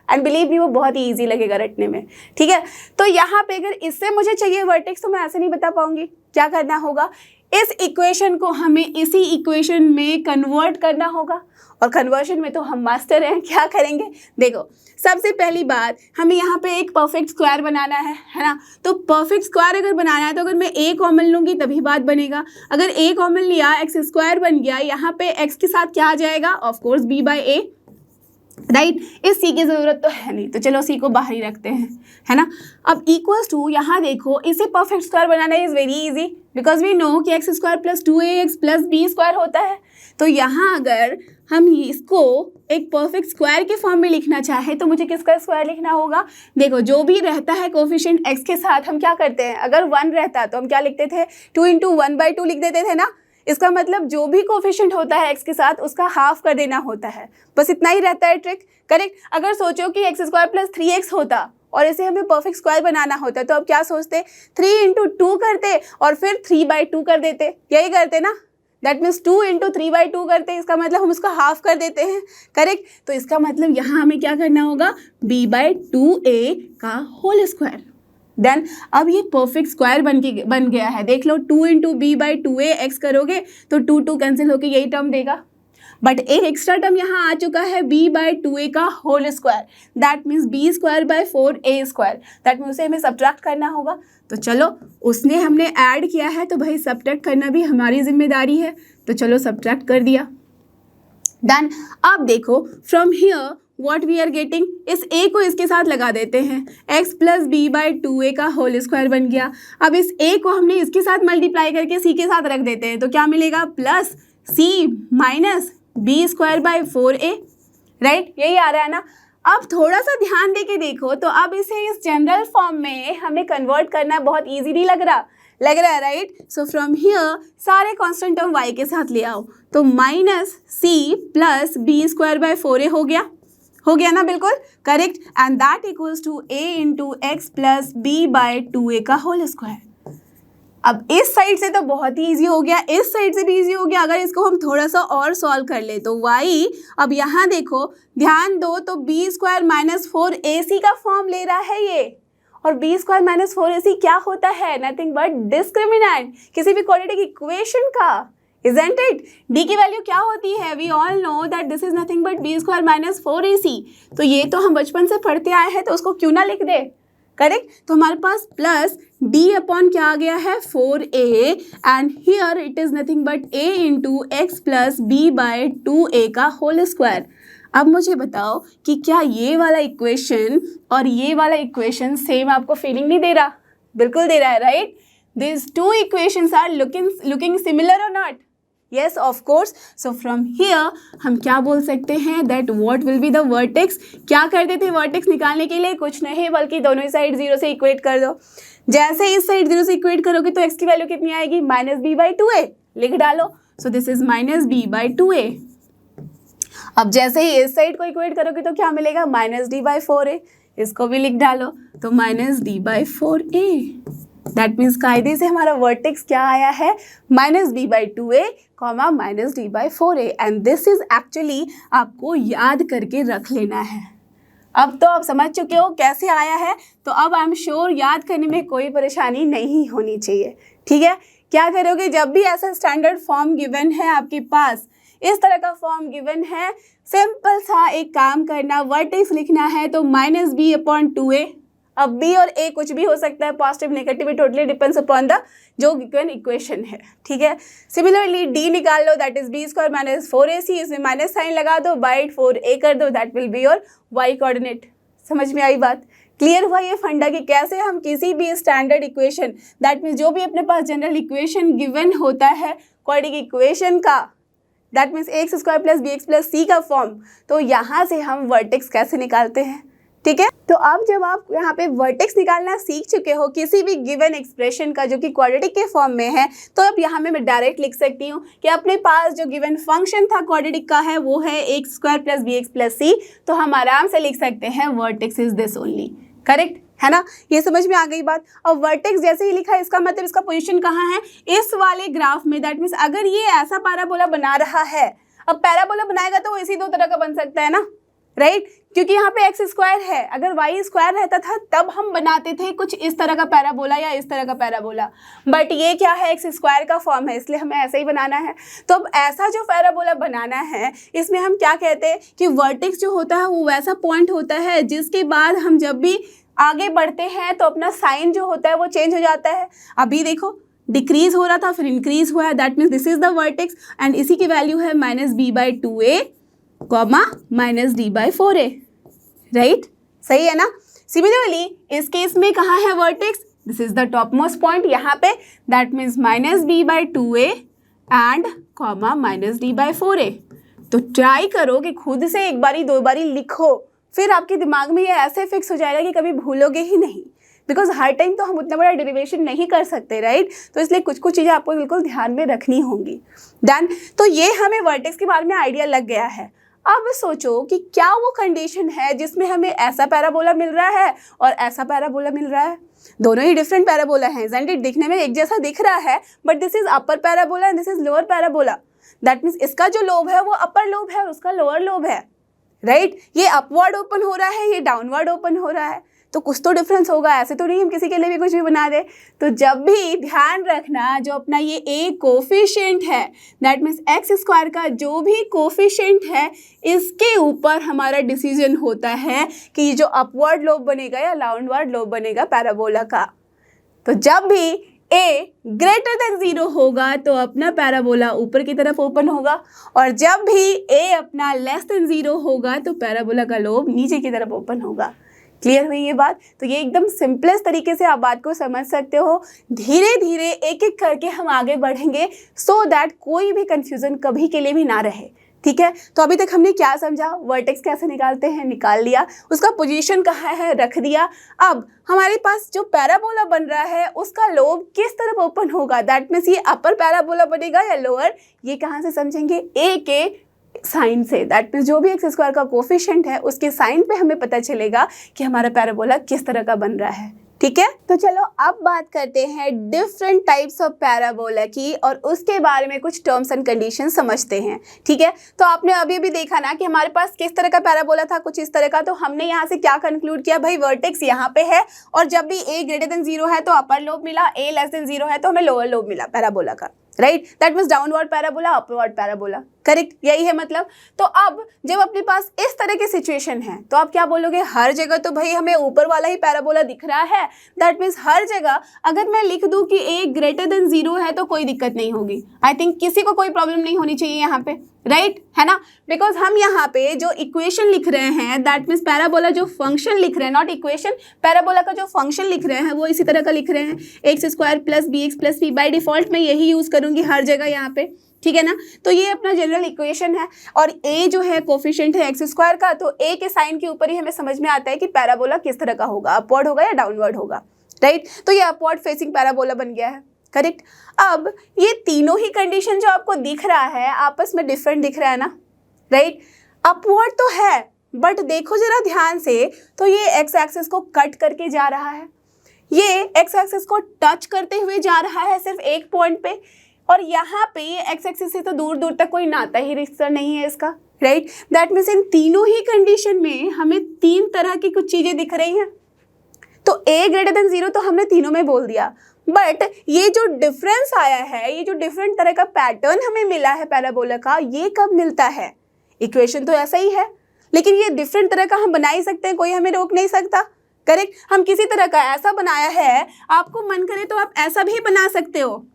एंड बिलीव मी, वो बहुत ही ईजी लगेगा रटने में, ठीक है। तो यहाँ पे अगर इससे मुझे चाहिए वर्टेक्स तो मैं ऐसे नहीं बता पाऊंगी। क्या करना होगा, इस इक्वेशन को हमें इसी इक्वेशन में कन्वर्ट करना होगा, और कन्वर्शन में तो हम मास्टर हैं। क्या करेंगे, देखो सबसे पहली बात हमें यहाँ पे एक परफेक्ट स्क्वायर बनाना है ना। तो परफेक्ट स्क्वायर अगर बनाना है तो अगर मैं a कॉमन लूँगी तभी बात बनेगा। अगर a कॉमन लिया एक्स स्क्वायर बन गया, यहाँ पे x के साथ क्या आ जाएगा, of course b by A, right. इस c की ज़रूरत तो है नहीं, तो चलो c को बाहर ही रखते हैं, है ना। अब इक्वल्स टू, यहाँ देखो इसे परफेक्ट स्क्वायर बनाना is very easy, because we know कि x square plus 2ax plus B square होता है। तो यहाँ अगर हम इसको एक परफेक्ट स्क्वायर के फॉर्म में लिखना चाहे तो मुझे किसका स्क्वायर लिखना होगा, देखो जो भी रहता है कोफिशिएंट x के साथ हम क्या करते हैं, अगर 1 रहता है तो हम क्या लिखते थे, 2 इंटू 1/2 लिख देते थे ना। इसका मतलब जो भी कोफिशिएंट होता है x के साथ उसका हाफ कर देना होता है, बस इतना ही रहता है ट्रिक, करेक्ट। अगर सोचो कि एक्स स्क्वायर प्लस 3x होता और इसे हमें परफेक्ट स्क्वायर बनाना होता तो अब क्या सोचते, 3 इंटू 2 करते और फिर 3/2 कर देते, यही करते ना। दैट मीन्स 2 इंटू 3/2 करते हैं, इसका मतलब हम उसका हाफ कर देते हैं, करेक्ट। तो इसका मतलब यहाँ हमें क्या करना होगा, b/2a का होल स्क्वायर। देन अब ये परफेक्ट स्क्वायर बन गया है, देख लो 2 इंटू b/2a x करोगे तो 2 कैंसिल होके यही टर्म देगा। बट एक एक्स्ट्रा टर्म यहाँ आ चुका है b/2a का whole square, that means b²/4a², that means उसे हमें सब्ट्रैक्ट करना होगा। तो चलो उसने हमने ऐड किया है तो भाई सब्ट्रैक्ट करना भी हमारी जिम्मेदारी है, तो चलो सब्ट्रैक्ट कर दिया। देन अब देखो from here what we are getting, इस a को इसके साथ लगा देते हैं, x प्लस b/2a का होल स्क्वायर बन गया। अब इस a को हमने इसके साथ मल्टीप्लाई करके c के साथ रख देते हैं, तो क्या मिलेगा, plus c minus b²/4a, right, यही आ रहा है ना। अब थोड़ा सा ध्यान दे के देखो तो अब इसे इस जनरल फॉर्म में हमें कन्वर्ट करना बहुत ईजी नहीं लग रहा है, राइट। सो फ्रॉम हियर सारे कांस्टेंट टर्म y के साथ ले आओ, तो माइनस c प्लस b²/4a हो गया ना, बिल्कुल correct. And that equals to a into x plus b/2a का होल स्क्वायर। अब इस साइड से तो बहुत ही ईजी हो गया, इस साइड से भी ईजी हो गया। अगर इसको हम थोड़ा सा और सॉल्व कर ले तो y, अब यहाँ देखो ध्यान दो तो b² - 4ac का फॉर्म ले रहा है ये, और b² - 4ac क्या होता है, नथिंग बट डिस्क्रिमिनेंट किसी भी क्वाड्रेटिक इक्वेशन का, isn't it? d की वैल्यू क्या होती है, we all know that this is nothing but b² - 4ac। तो ये तो हम बचपन से पढ़ते आए हैं, तो उसको क्यों ना लिख दे, करेक्ट। तो हमारे पास प्लस d अपॉन क्या आ गया है, 4a, and here it is nothing but a into x plus b/2a का होल स्क्वायर। अब मुझे बताओ कि क्या ये वाला इक्वेशन और ये वाला इक्वेशन सेम आपको फीलिंग नहीं दे रहा, बिल्कुल दे रहा है, right. These two equations are looking similar or not? Yes, of course. So from here हम क्या बोल सकते हैं, that what will be the vertex? क्या करते थे vertex निकालने के लिए, कुछ नहीं बल्कि दोनों ही साइड 0 से इक्वेट कर दो। जैसे इस साइड 0 से इक्वेट करोगे तो x की वैल्यू कितनी आएगी, -b/2a, लिख डालो। So this is -b/2a। अब जैसे ही इस साइड को इक्वेट करोगे तो क्या मिलेगा, -d/4a, इसको भी लिख डालो, तो -d/4a। दैट मीन्स कायदे से हमारा वर्टेक्स क्या आया है, -b/2a, -d/4a, and this is actually आपको याद करके रख लेना है। अब तो आप समझ चुके हो कैसे आया है, तो अब आई एम श्योर याद करने में कोई परेशानी नहीं होनी चाहिए, ठीक है। क्या करोगे, जब भी ऐसा स्टैंडर्ड फॉर्म गिवन है आपके पास, इस तरह का फॉर्म गिवन है, सिंपल सा एक काम करना, वर्टेक्स लिखना है तो -b/2a। अब b और a कुछ भी हो सकता है, positive negative, totally depends upon the जो गिवन इक्वेशन है, ठीक है। सिमिलरली d निकाल लो, दैट इज b² - 4ac, इसमें माइनस साइन लगा दो, बाई 4a कर दो, that will be your y coordinate. समझ में आई बात, क्लियर हुआ ये फंडा कि कैसे हम किसी भी स्टैंडर्ड इक्वेशन, दैट मीन्स जो भी अपने पास जनरल इक्वेशन गिवन होता है क्वाड्रेटिक इक्वेशन का, that means ax² + bx + c का फॉर्म, तो यहाँ से हम वर्टेक्स कैसे निकालते हैं, ठीक है। तो अब जब आप यहाँ पे वर्टेक्स निकालना सीख चुके हो किसी भी गिवन एक्सप्रेशन का जो कि क्वाड्रेटिक के फॉर्म में है, तो अब यहाँ में मैं डायरेक्ट लिख सकती हूँ कि अपने पास जो गिवन फंक्शन था क्वाड्रेटिक का है वो है X square plus B x plus C, तो हम आराम से लिख सकते हैं vertex is this only. Correct है ना, ये समझ में आ गई बात। और वर्टेक्स जैसे ही लिखा है इसका मतलब इसका पोजीशन कहाँ है, इस वाले ग्राफ में। दैट मीन्स अगर ये ऐसा पैराबोला बना रहा है, अब पैराबोला बनाएगा तो वो इसी दो तरह का बन सकता है ना, राइट क्योंकि यहाँ पे एक्स स्क्वायर है, अगर वाई स्क्वायर रहता था तब हम बनाते थे कुछ इस तरह का पैराबोला या इस तरह का पैराबोला, बट ये क्या है, एक्स स्क्वायर का फॉर्म है, इसलिए हमें ऐसा ही बनाना है। तो अब ऐसा जो पैराबोला बनाना है इसमें हम क्या कहते हैं कि वर्टेक्स जो होता है वो वैसा पॉइंट होता है जिसके बाद हम जब भी आगे बढ़ते हैं तो अपना साइन जो होता है वो चेंज हो जाता है। अभी देखो डिक्रीज हो रहा था फिर इंक्रीज हुआ है, that means this is the vertex and इसी की वैल्यू है -b/2a, -d/4a, राइट सही है ना। सिमिलरली इस केस में कहाँ है vertex, this is the top most point यहाँ पे, that means -b/2a and -d/4a। तो ट्राई करो कि खुद से एक बारी दो बारी लिखो, फिर आपके दिमाग में ये ऐसे फिक्स हो जाएगा कि कभी भूलोगे ही नहीं, बिकॉज हर टाइम तो हम उतना बड़ा डेरिवेशन नहीं कर सकते, राइट। तो इसलिए कुछ कुछ चीज़ें आपको बिल्कुल ध्यान में रखनी होंगी। डन, तो ये हमें वर्टेक्स के बारे में आइडिया लग गया है। अब सोचो कि क्या वो कंडीशन है जिसमें हमें ऐसा पैराबोला मिल रहा है और ऐसा पैराबोला मिल रहा है, दोनों ही डिफरेंट पैराबोला हैं, isn't it? दिखने में एक जैसा दिख रहा है but this is upper parabola and this is lower parabola. That means इसका जो लोब है वो अपर लोब है और उसका लोअर लोब है, राइट। ये अपवर्ड ओपन हो रहा है, ये डाउनवर्ड ओपन हो रहा है, तो कुछ तो डिफरेंस होगा, ऐसे तो नहीं हम किसी के लिए भी कुछ भी बना दे। तो जब भी ध्यान रखना जो अपना ये ए कोफिशिएंट है, दैट मीन्स एक्स स्क्वायर का जो भी कोफिशिएंट है इसके ऊपर हमारा डिसीजन होता है कि ये जो अपवर्ड लोब बनेगा या डाउनवर्ड लोब बनेगा पैराबोला का। तो जब भी ए ग्रेटर देन 0 होगा तो अपना पैराबोला ऊपर की तरफ ओपन होगा, और जब भी ए अपना लेस देन 0 होगा तो पैराबोला का लोब नीचे की तरफ ओपन होगा। क्लियर हुई ये बात। तो ये एकदम सिंपलेस्ट तरीके से आप बात को समझ सकते हो। धीरे धीरे एक एक करके हम आगे बढ़ेंगे सो दैट कोई भी कंफ्यूजन कभी के लिए भी ना रहे, ठीक है। तो अभी तक हमने क्या समझा, वर्टेक्स कैसे निकालते हैं, निकाल लिया, उसका पोजीशन कहाँ है रख दिया। अब हमारे पास जो पैराबोला बन रहा है उसका लोब किस तरफ ओपन होगा, दैट मीन्स ये अपर पैराबोला बनेगा या लोअर, ये कहाँ से समझेंगे, ए के साइन से। दैट मीन्स जो भी एक्स स्क्वायर का कोफिशिएंट है उसके साइन पे हमें पता चलेगा कि हमारा पैराबोला किस तरह का बन रहा है, ठीक है। तो चलो अब बात करते हैं डिफरेंट टाइप्स ऑफ पैराबोला की और उसके बारे में कुछ टर्म्स एंड कंडीशन समझते हैं, ठीक है। तो आपने अभी भी देखा ना कि हमारे पास किस तरह का पैराबोला था, कुछ इस तरह का। तो हमने यहाँ से क्या कंक्लूड किया, भाई वर्टेक्स यहाँ पे है और जब भी ए ग्रेटर देन 0 है तो अपर लोब मिला, ए लेस देन 0 है तो हमें लोअर लोब मिला पैराबोला का, right. That means downward parabola, upward parabola, correct, यही है मतलब। तो अब जब अपने पास इस तरह की सिचुएशन है तो आप क्या बोलोगे, हर जगह तो भाई हमें ऊपर वाला ही पैराबोला दिख रहा है। दैट मीन्स हर जगह अगर मैं लिख दूं कि ए ग्रेटर देन 0 है तो कोई दिक्कत नहीं होगी। आई थिंक किसी को कोई प्रॉब्लम नहीं होनी चाहिए यहाँ पे, राइट, है ना। बिकॉज हम यहाँ पे जो इक्वेशन लिख रहे हैं, दैट मीन्स पैराबोला जो फंक्शन लिख रहे हैं, नॉट इक्वेशन, पैराबोला का जो फंक्शन लिख रहे हैं वो इसी तरह का लिख रहे हैं, x square plus B x plus c. By default मैं यही यूज़ करूँगी हर जगह यहाँ पे, ठीक है ना। तो ये अपना जनरल इक्वेशन है और ए जो है कोफिशिएंट है एक्स स्क्वायर का, तो ए के साइन के ऊपर ही हमें समझ में आता है कि पैराबोला किस तरह का होगा, अपवर्ड होगा या डाउनवर्ड होगा, राइट। तो ये अपवर्ड फेसिंग पैराबोला बन गया है, करेक्ट। अब ये तीनों ही कंडीशन जो आपको दिख रहा है आपस में डिफरेंट दिख रहा है ना, राइट। अपवर्ड तो है बट देखो जरा ध्यान से, तो ये एक्स एक्सिस को कट करके जा रहा है, ये एक्स एक्सिस को टच करते हुए जा रहा है सिर्फ एक पॉइंट पे, और यहाँ पे ये एक्स एक्सिस से तो दूर दूर तक कोई नाता ही रिश्ता नहीं है इसका, राइट। दैट मीन्स इन तीनों ही कंडीशन में हमें तीन तरह की कुछ चीज़ें दिख रही हैं। तो ए ग्रेटर देन 0 तो हमने तीनों में बोल दिया, बट ये जो डिफरेंस आया है, ये जो डिफरेंट तरह का पैटर्न हमें मिला है पैराबोला का, ये कब मिलता है, इक्वेशन तो ऐसा ही है लेकिन ये डिफरेंट तरह का हम बना ही सकते हैं, कोई हमें रोक नहीं सकता, करेक्ट। हम किसी तरह का ऐसा बनाया है, आपको मन करे तो आप ऐसा भी बना सकते हो,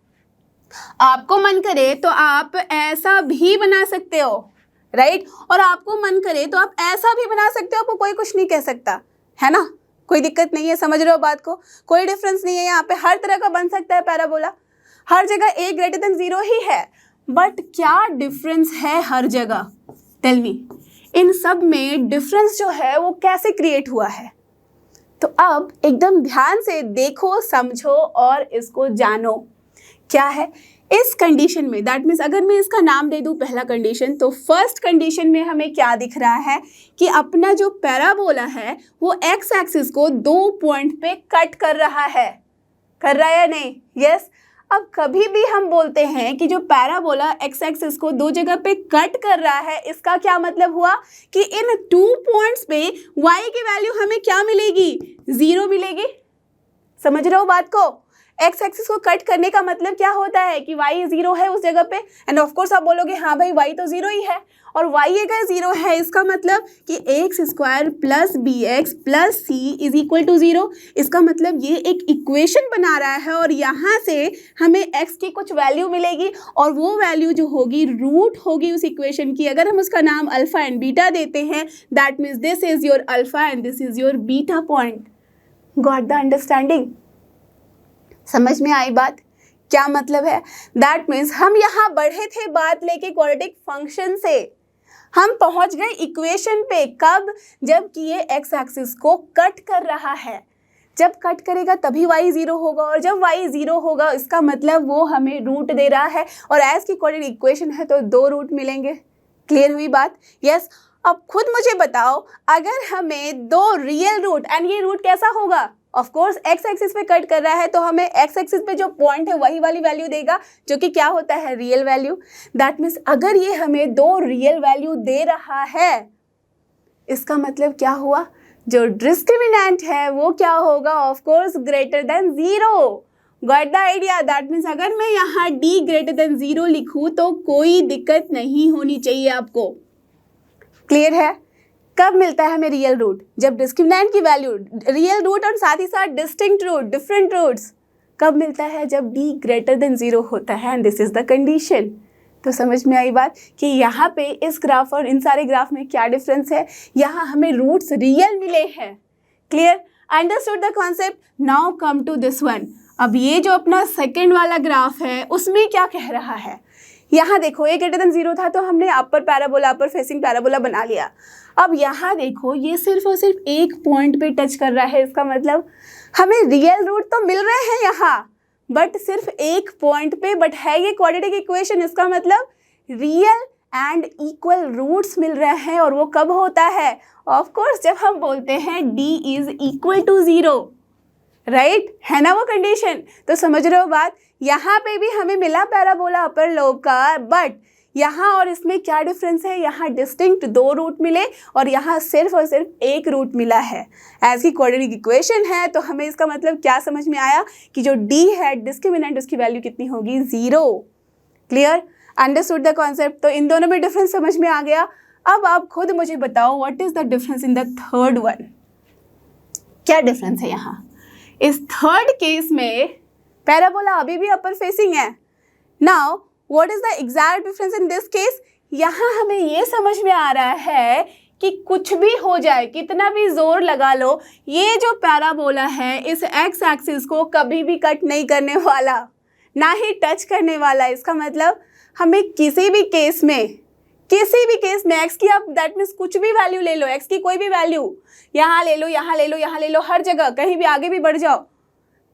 आपको मन करे तो आप ऐसा भी बना सकते हो, राइट। और आपको मन करे तो आप ऐसा भी बना सकते हो, आपको कोई कुछ नहीं कह सकता, है ना, कोई दिक्कत नहीं है, समझ रहे हो बात को, कोई डिफरेंस नहीं है यहाँ पे, हर तरह का बन सकता है पैराबोला, हर जगह ए ग्रेटर देन 0 ही है। बट क्या डिफरेंस है हर जगह, टेल मी, इन सब में डिफरेंस जो है वो कैसे क्रिएट हुआ है। तो अब एकदम ध्यान से देखो, समझो और इसको जानो क्या है इस कंडीशन में। दैट मीन्स अगर मैं इसका नाम दे दूं पहला कंडीशन, तो फर्स्ट कंडीशन में हमें क्या दिख रहा है कि अपना जो पैराबोला है वो एक्स एक्सिस को 2 पॉइंट पे कट कर रहा है या नहीं? यस। अब कभी भी हम बोलते हैं कि जो पैराबोला एक्स एक्सिस को 2 जगह पे कट कर रहा है, इसका क्या मतलब हुआ कि इन 2 पॉइंट्स पे y की वैल्यू हमें क्या मिलेगी? 0 मिलेगी। समझ रहे हो बात को? एक्स एक्सिस को कट करने का मतलब क्या होता है कि y 0 है उस जगह पे, एंड ऑफ कोर्स आप बोलोगे हाँ भाई y तो 0 ही है, और y अगर 0 है इसका मतलब कि x square plus B x plus c is equal to 0। इसका मतलब ये एक इक्वेशन बना रहा है और यहाँ से हमें x की कुछ वैल्यू मिलेगी, और वो वैल्यू जो होगी रूट होगी उस इक्वेशन की। अगर हम उसका नाम अल्फा एंड बीटा देते हैं, that means this is your alpha and this is your beta point. Got the understanding? समझ में आई बात? क्या मतलब है? दैट मीन्स हम यहाँ बढ़े थे बात लेके क्वाड्रेटिक फंक्शन से, हम पहुंच गए इक्वेशन पे। कब? जब कि ये एक्स एक्सिस को कट कर रहा है। जब कट करेगा तभी y 0 होगा, और जब y 0 होगा इसका मतलब वो हमें रूट दे रहा है, और एज की क्वाड्रेटिक इक्वेशन है तो 2 रूट मिलेंगे। क्लियर हुई बात? यस। अब खुद मुझे बताओ, अगर हमें 2 रियल रूट, एंड ये रूट कैसा होगा? ऑफ कोर्स एक्स एक्सिस पे कट कर रहा है तो हमें एक्स एक्सिस पे जो पॉइंट है वही वाली वैल्यू देगा, जो कि क्या होता है? Real value. दैट मीन्स अगर ये हमें 2 रियल वैल्यू दे रहा है, इसका मतलब क्या हुआ? जो डिस्क्रिमिनेंट है वो क्या होगा? Of course greater than 0। Got the idea? That means अगर मैं यहाँ d ग्रेटर देन 0 लिखूँ तो कोई दिक्कत नहीं होनी चाहिए आपको। क्लियर है? कब मिलता है हमें रियल रूट? जब डिस्क्रिमिनेंट की वैल्यू रियल रूट और साथ ही साथ डिस्टिंक्ट रूट, डिफरेंट रूट्स कब मिलता है? जब d ग्रेटर देन 0 होता है, and this is the condition. तो समझ में आई बात कि यहाँ पे इस ग्राफ और इन सारे ग्राफ में क्या डिफरेंस है? यहाँ हमें रूट्स रियल मिले हैं। Clear? Understood the concept? Now come to this one. अब ये जो अपना सेकेंड वाला ग्राफ है उसमें क्या कह रहा है? यहाँ देखो a ग्रेटर देन 0 था तो हमने अपर पैराबोला, अपर फेसिंग पैराबोला बना लिया। अब यहाँ देखो ये सिर्फ और सिर्फ एक पॉइंट पे टच कर रहा है, इसका मतलब हमें रियल रूट तो मिल रहे हैं यहाँ, बट सिर्फ एक पॉइंट पे, बट है ये क्वाड्रेटिक इक्वेशन। इसका मतलब रियल एंड इक्वल रूट्स मिल रहे हैं, और वो कब होता है? ऑफ कोर्स जब हम बोलते हैं d is equal to 0, right? है ना वो कंडीशन? तो समझ रहे हो बात? यहाँ पे भी हमें मिला पैराबोला अपर लोब का, बट यहाँ और इसमें क्या डिफरेंस है? यहाँ डिस्टिंक्ट 2 रूट मिले और यहाँ सिर्फ और सिर्फ एक रूट मिला है। एज की क्वाड्रेटिक इक्वेशन है तो हमें इसका मतलब क्या समझ में आया कि जो d है डिस्क्रिमिनेंट उसकी वैल्यू कितनी होगी? 0। क्लियर? Understood the concept? तो इन दोनों में डिफरेंस समझ में आ गया। अब आप खुद मुझे बताओ what is the difference in the third one? क्या डिफरेंस है यहाँ? इस थर्ड केस में पैराबोला अभी भी अपर फेसिंग है। Now what is the exact difference in this case? यहाँ हमें ये समझ में आ रहा है कि कुछ भी हो जाए, कितना भी जोर लगा लो, ये जो पैराबोला है इस एक्स एक्सिस को कभी भी कट नहीं करने वाला, ना ही टच करने वाला। इसका मतलब हमें किसी भी केस में एक्स की, आप दैट मीन्स कुछ भी वैल्यू ले लो, एक्स की कोई भी वैल्यू यहाँ ले लो, यहाँ ले लो, यहाँ ले लो, हर जगह कहीं भी आगे भी बढ़ जाओ,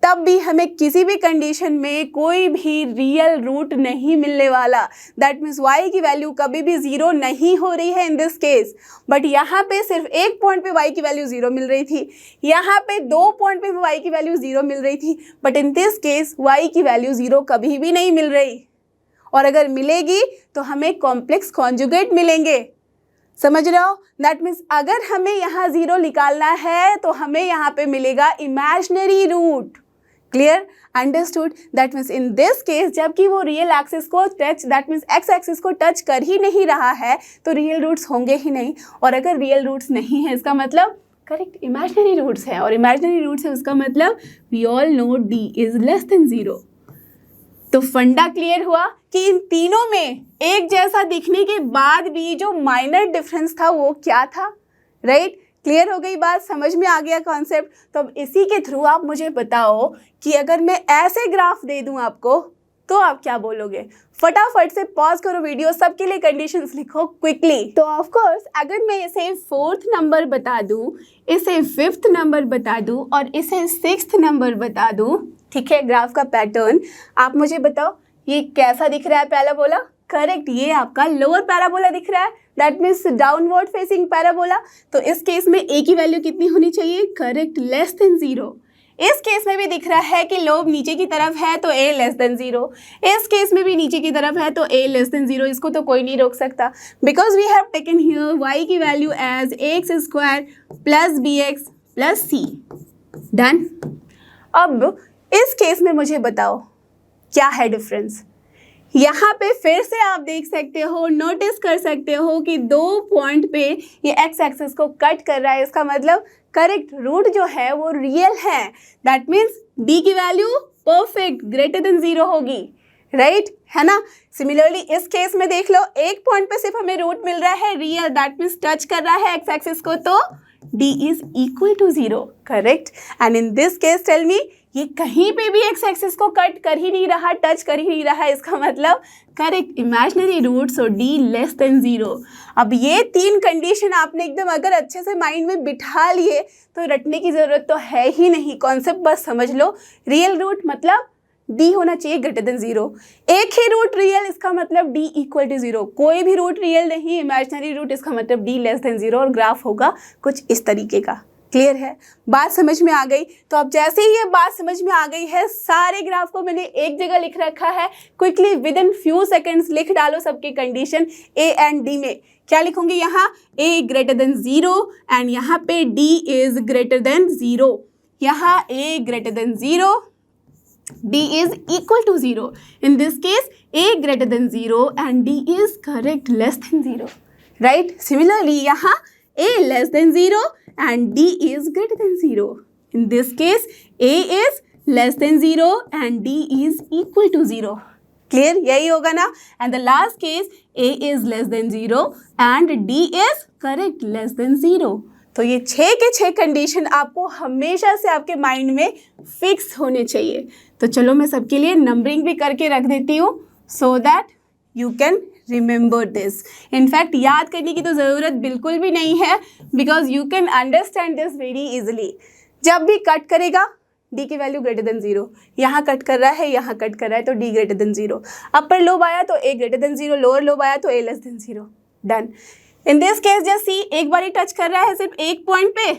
तब भी हमें किसी भी कंडीशन में कोई भी रियल रूट नहीं मिलने वाला। दैट मीन्स y की वैल्यू कभी भी 0 नहीं हो रही है इन दिस केस। बट यहाँ पे सिर्फ एक पॉइंट पे y की वैल्यू 0 मिल रही थी, यहाँ पे 2 पॉइंट पे y की वैल्यू 0 मिल रही थी, but in this case y की वैल्यू 0 कभी भी नहीं मिल रही, और अगर मिलेगी तो हमें कॉम्प्लेक्स कॉन्जुगेट मिलेंगे। समझ रहे हो? दैट मीन्स अगर हमें यहाँ 0 निकालना है तो हमें यहाँ पे मिलेगा imaginary root. Clear? Understood? That means in this case जबकि वो रियल एक्सिस को touch, that means x axis को टच कर ही नहीं रहा है, तो रियल रूट्स होंगे ही नहीं, और अगर रियल रूट्स नहीं है इसका मतलब करेक्ट इमेजिनरी रूट्स है, और इमेजिनरी रूट्स है उसका मतलब we all know d is less than 0। तो फंडा क्लियर हुआ कि इन तीनों में एक जैसा दिखने के बाद भी जो माइनर डिफरेंस था वो क्या था, राइट? क्लियर हो गई बात? समझ में आ गया कॉन्सेप्ट? तो अब इसी के थ्रू आप मुझे बताओ कि अगर मैं ऐसे ग्राफ दे दूं आपको, तो आप क्या बोलोगे? फटाफट से पॉज करो वीडियो, सबके लिए कंडीशंस लिखो क्विकली। तो ऑफ कोर्स अगर मैं इसे 4th नंबर बता दूं, इसे 5th नंबर बता दूं और इसे 6th नंबर बता दूं, ठीक है, ग्राफ का पैटर्न, आप मुझे बताओ ये कैसा दिख रहा है पैराबोला? करेक्ट, ये आपका लोअर पैराबोला दिख रहा है, that means downward facing parabola. तो इस केस में ए की वैल्यू कितनी होनी चाहिए? Correct, less than 0। इस केस में भी दिख रहा है कि लोब नीचे की तरफ है तो ए लेस देन 0। इस केस में भी नीचे की तरफ है तो ए लेस देन 0। इसको तो कोई नहीं रोक सकता, because we have taken here Y की value as X square plus B x plus C. Done. अब इस केस में मुझे बताओ क्या है डिफरेंस? यहाँ पे फिर से आप देख सकते हो, नोटिस कर सकते हो कि 2 पॉइंट पे ये एक्स एक्सिस को कट कर रहा है। इसका मतलब करेक्ट रूट जो है वो रियल है, दैट मीन्स डी की वैल्यू परफेक्ट ग्रेटर देन 0 होगी, राइट, है ना। सिमिलरली इस केस में देख लो, एक पॉइंट पे सिर्फ हमें रूट मिल रहा है रियल, दैट मीन्स टच कर रहा है एक्स एक्सिस को, तो d is equal to 0, करेक्ट। And in this case tell me, ये कहीं पे भी एक्स एक्सिस को कट कर ही नहीं रहा, टच कर ही नहीं रहा, इसका मतलब करेक्ट इमेजिनरी रूट, सो d लेस देन 0। अब ये 3 कंडीशन आपने एकदम अगर अच्छे से माइंड में बिठा लिए तो रटने की ज़रूरत तो है ही नहीं, कॉन्सेप्ट बस समझ लो। रियल रूट मतलब d होना चाहिए ग्रेटर देन 0, एक ही रूट रियल, इसका मतलब d इक्वल टू 0, कोई भी रूट रियल नहीं, इमेजिनरी रूट, इसका मतलब d लेस देन 0, और ग्राफ होगा कुछ इस तरीके का। क्लियर है? बात समझ में आ गई? तो अब जैसे ही ये बात समझ में आ गई है, सारे ग्राफ को मैंने एक जगह लिख रखा है, quickly with in few seconds लिख डालो सबके कंडीशन ए एंड डी में। क्या लिखूंगी यहाँ? a ग्रेटर देन 0 एंड यहाँ पे d इज ग्रेटर देन 0, यहाँ a greater than 0, d is equal to 0. In this case, a greater than 0 and d is correct less than 0. Right? Similarly, यहाँ a less than 0 and d is greater than 0. In this case, a is less than 0 and d is equal to 0. Clear? यही होगा ना? And the last case, a is less than 0 and d is correct less than 0. तो ये 6 के 6 कंडीशन आपको हमेशा से आपके माइंड में फिक्स होने चाहिए। तो चलो मैं सबके लिए नंबरिंग भी करके रख देती हूँ, so that you can remember this. In fact याद करने की तो ज़रूरत बिल्कुल भी नहीं है, because you can understand this very easily. जब भी कट करेगा d की वैल्यू ग्रेटर देन 0, यहाँ कट कर रहा है, यहाँ कट कर रहा है, तो d greater than 0, upper lobe आया तो a greater than 0, lower lobe आया तो a less than 0। Done. In this case just see, एक बार ही टच कर रहा है सिर्फ एक पॉइंट पे,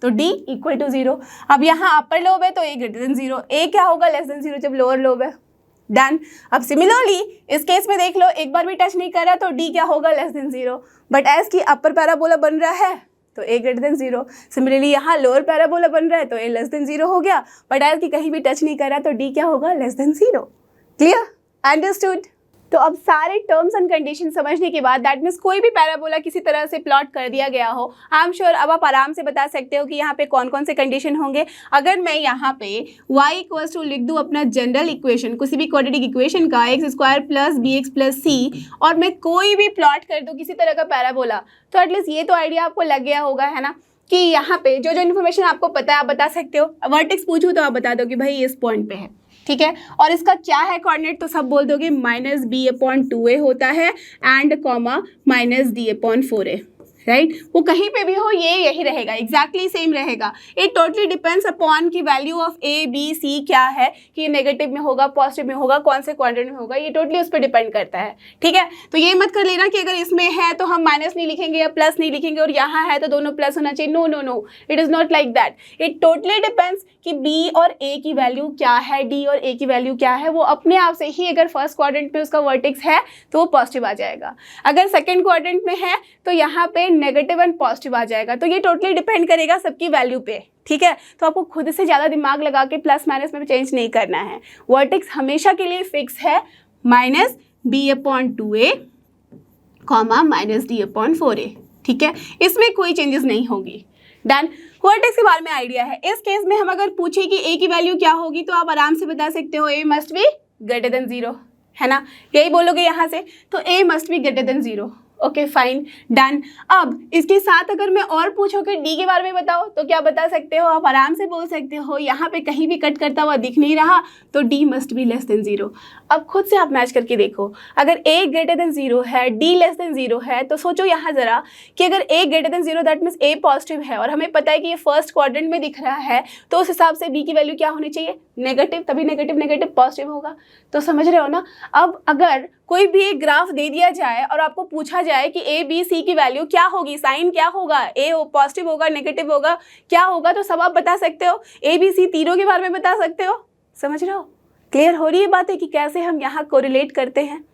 तो d इक्वल टू 0। अब यहाँ अपर लोब है तो a ग्रेटर देन 0, a क्या होगा? लेस देन 0 जब लोअर लोब है। डन। अब सिमिलरली इस केस में देख लो, एक बार भी टच नहीं कर रहा तो d क्या होगा? लेस देन 0, बट एज की अपर पैराबोला बन रहा है तो a ग्रेटर देन 0। सिमिलरली यहाँ लोअर पैराबोला बन रहा है तो a लेस देन 0 हो गया, बट एज की कहीं भी टच नहीं कर रहा तो d क्या होगा? Less than 0। क्लियर? अंडरस्टूड? तो अब सारे टर्म्स एंड कंडीशन समझने के बाद, दैट मीन्स कोई भी पैराबोला किसी तरह से प्लॉट कर दिया गया हो, आई एम श्योर अब आप आराम से बता सकते हो कि यहाँ पे कौन कौन से कंडीशन होंगे। अगर मैं यहाँ पे y इक्वल्स टू लिख दूँ अपना जनरल इक्वेशन, किसी भी क्वाड्रेटिक इक्वेशन का, X square plus B x plus C, और मैं कोई भी प्लॉट कर दूँ किसी तरह का पैराबोला, तो एटलीस्ट ये तो आइडिया आपको लग गया होगा, है ना, कि यहाँ पे जो जो इन्फॉर्मेशन आपको पता है आप बता सकते हो। वर्टेक्स पूछूँ तो आप बता दो कि भाई इस पॉइंट पे है, ठीक है, और इसका क्या है कोऑर्डिनेट, तो सब बोल दोगे -b/2a होता है एंड कॉमा -d/4a, राइट। वो कहीं पे भी हो ये यही रहेगा, एग्जैक्टली सेम रहेगा। इट टोटली डिपेंड्स अपॉन की value of a b c क्या है, कि नेगेटिव में होगा, पॉजिटिव में होगा, कौन से क्वाड्रेंट में होगा, ये टोटली उस पर डिपेंड करता है, ठीक है। तो ये मत कर लेना कि अगर इसमें है तो हम माइनस नहीं लिखेंगे या प्लस नहीं लिखेंगे, और यहाँ है तो दोनों प्लस होना चाहिए। No no no, it is not like that. It totally depends कि बी और ए की वैल्यू क्या है, डी और ए की वैल्यू क्या है। वो अपने आप से ही अगर फर्स्ट क्वाड्रेंट में उसका वर्टेक्स है तो वो पॉजिटिव आ जाएगा, अगर सेकेंड क्वाड्रेंट में है तो यहाँ पे नेगेटिव एंड पॉजिटिव आ जाएगा। तो ये टोटली डिपेंड करेगा सबकी वैल्यू पे, ठीक है। तो आपको खुद से ज़्यादा दिमाग लगा के प्लस माइनस में चेंज नहीं करना है। वर्टेक्स हमेशा के लिए फिक्स है, -b/2a, -d/4a, ठीक है, इसमें कोई चेंजेस नहीं होगी। डन। वर्टेक्स के बारे में आइडिया है। इस केस में हम अगर पूछे कि a की वैल्यू क्या होगी तो आप आराम से बता सकते हो a must be greater than 0, है ना, यही बोलोगे यहाँ से, तो a must be greater than 0। Okay fine done. अब इसके साथ अगर मैं और पूछूं कि डी के बारे में बताओ तो क्या बता सकते हो? आप आराम से बोल सकते हो, यहाँ पे कहीं भी कट करता हुआ दिख नहीं रहा तो D must be less than 0। अब खुद से आप मैच करके देखो, अगर a ग्रेटर देन 0 है, d लेस देन 0 है, तो सोचो यहाँ ज़रा कि अगर a greater than 0 that means a positive है और हमें पता है कि ये फर्स्ट क्वाड्रेंट में दिख रहा है, तो उस हिसाब से b की वैल्यू क्या होनी चाहिए? नेगेटिव, तभी नेगेटिव नेगेटिव पॉजिटिव होगा। तो समझ रहे हो ना? अब अगर कोई भी एक ग्राफ दे दिया जाए और आपको पूछा जाए कि ए बी सी की वैल्यू क्या होगी, साइन क्या होगा, ए पॉजिटिव होगा, नेगेटिव होगा, क्या होगा, तो सब आप बता सकते हो, ए बी सी तीनों के बारे में बता सकते हो। समझ रहे हो? क्लियर हो रही है बात है कि कैसे हम यहाँ कोरिलेट करते हैं?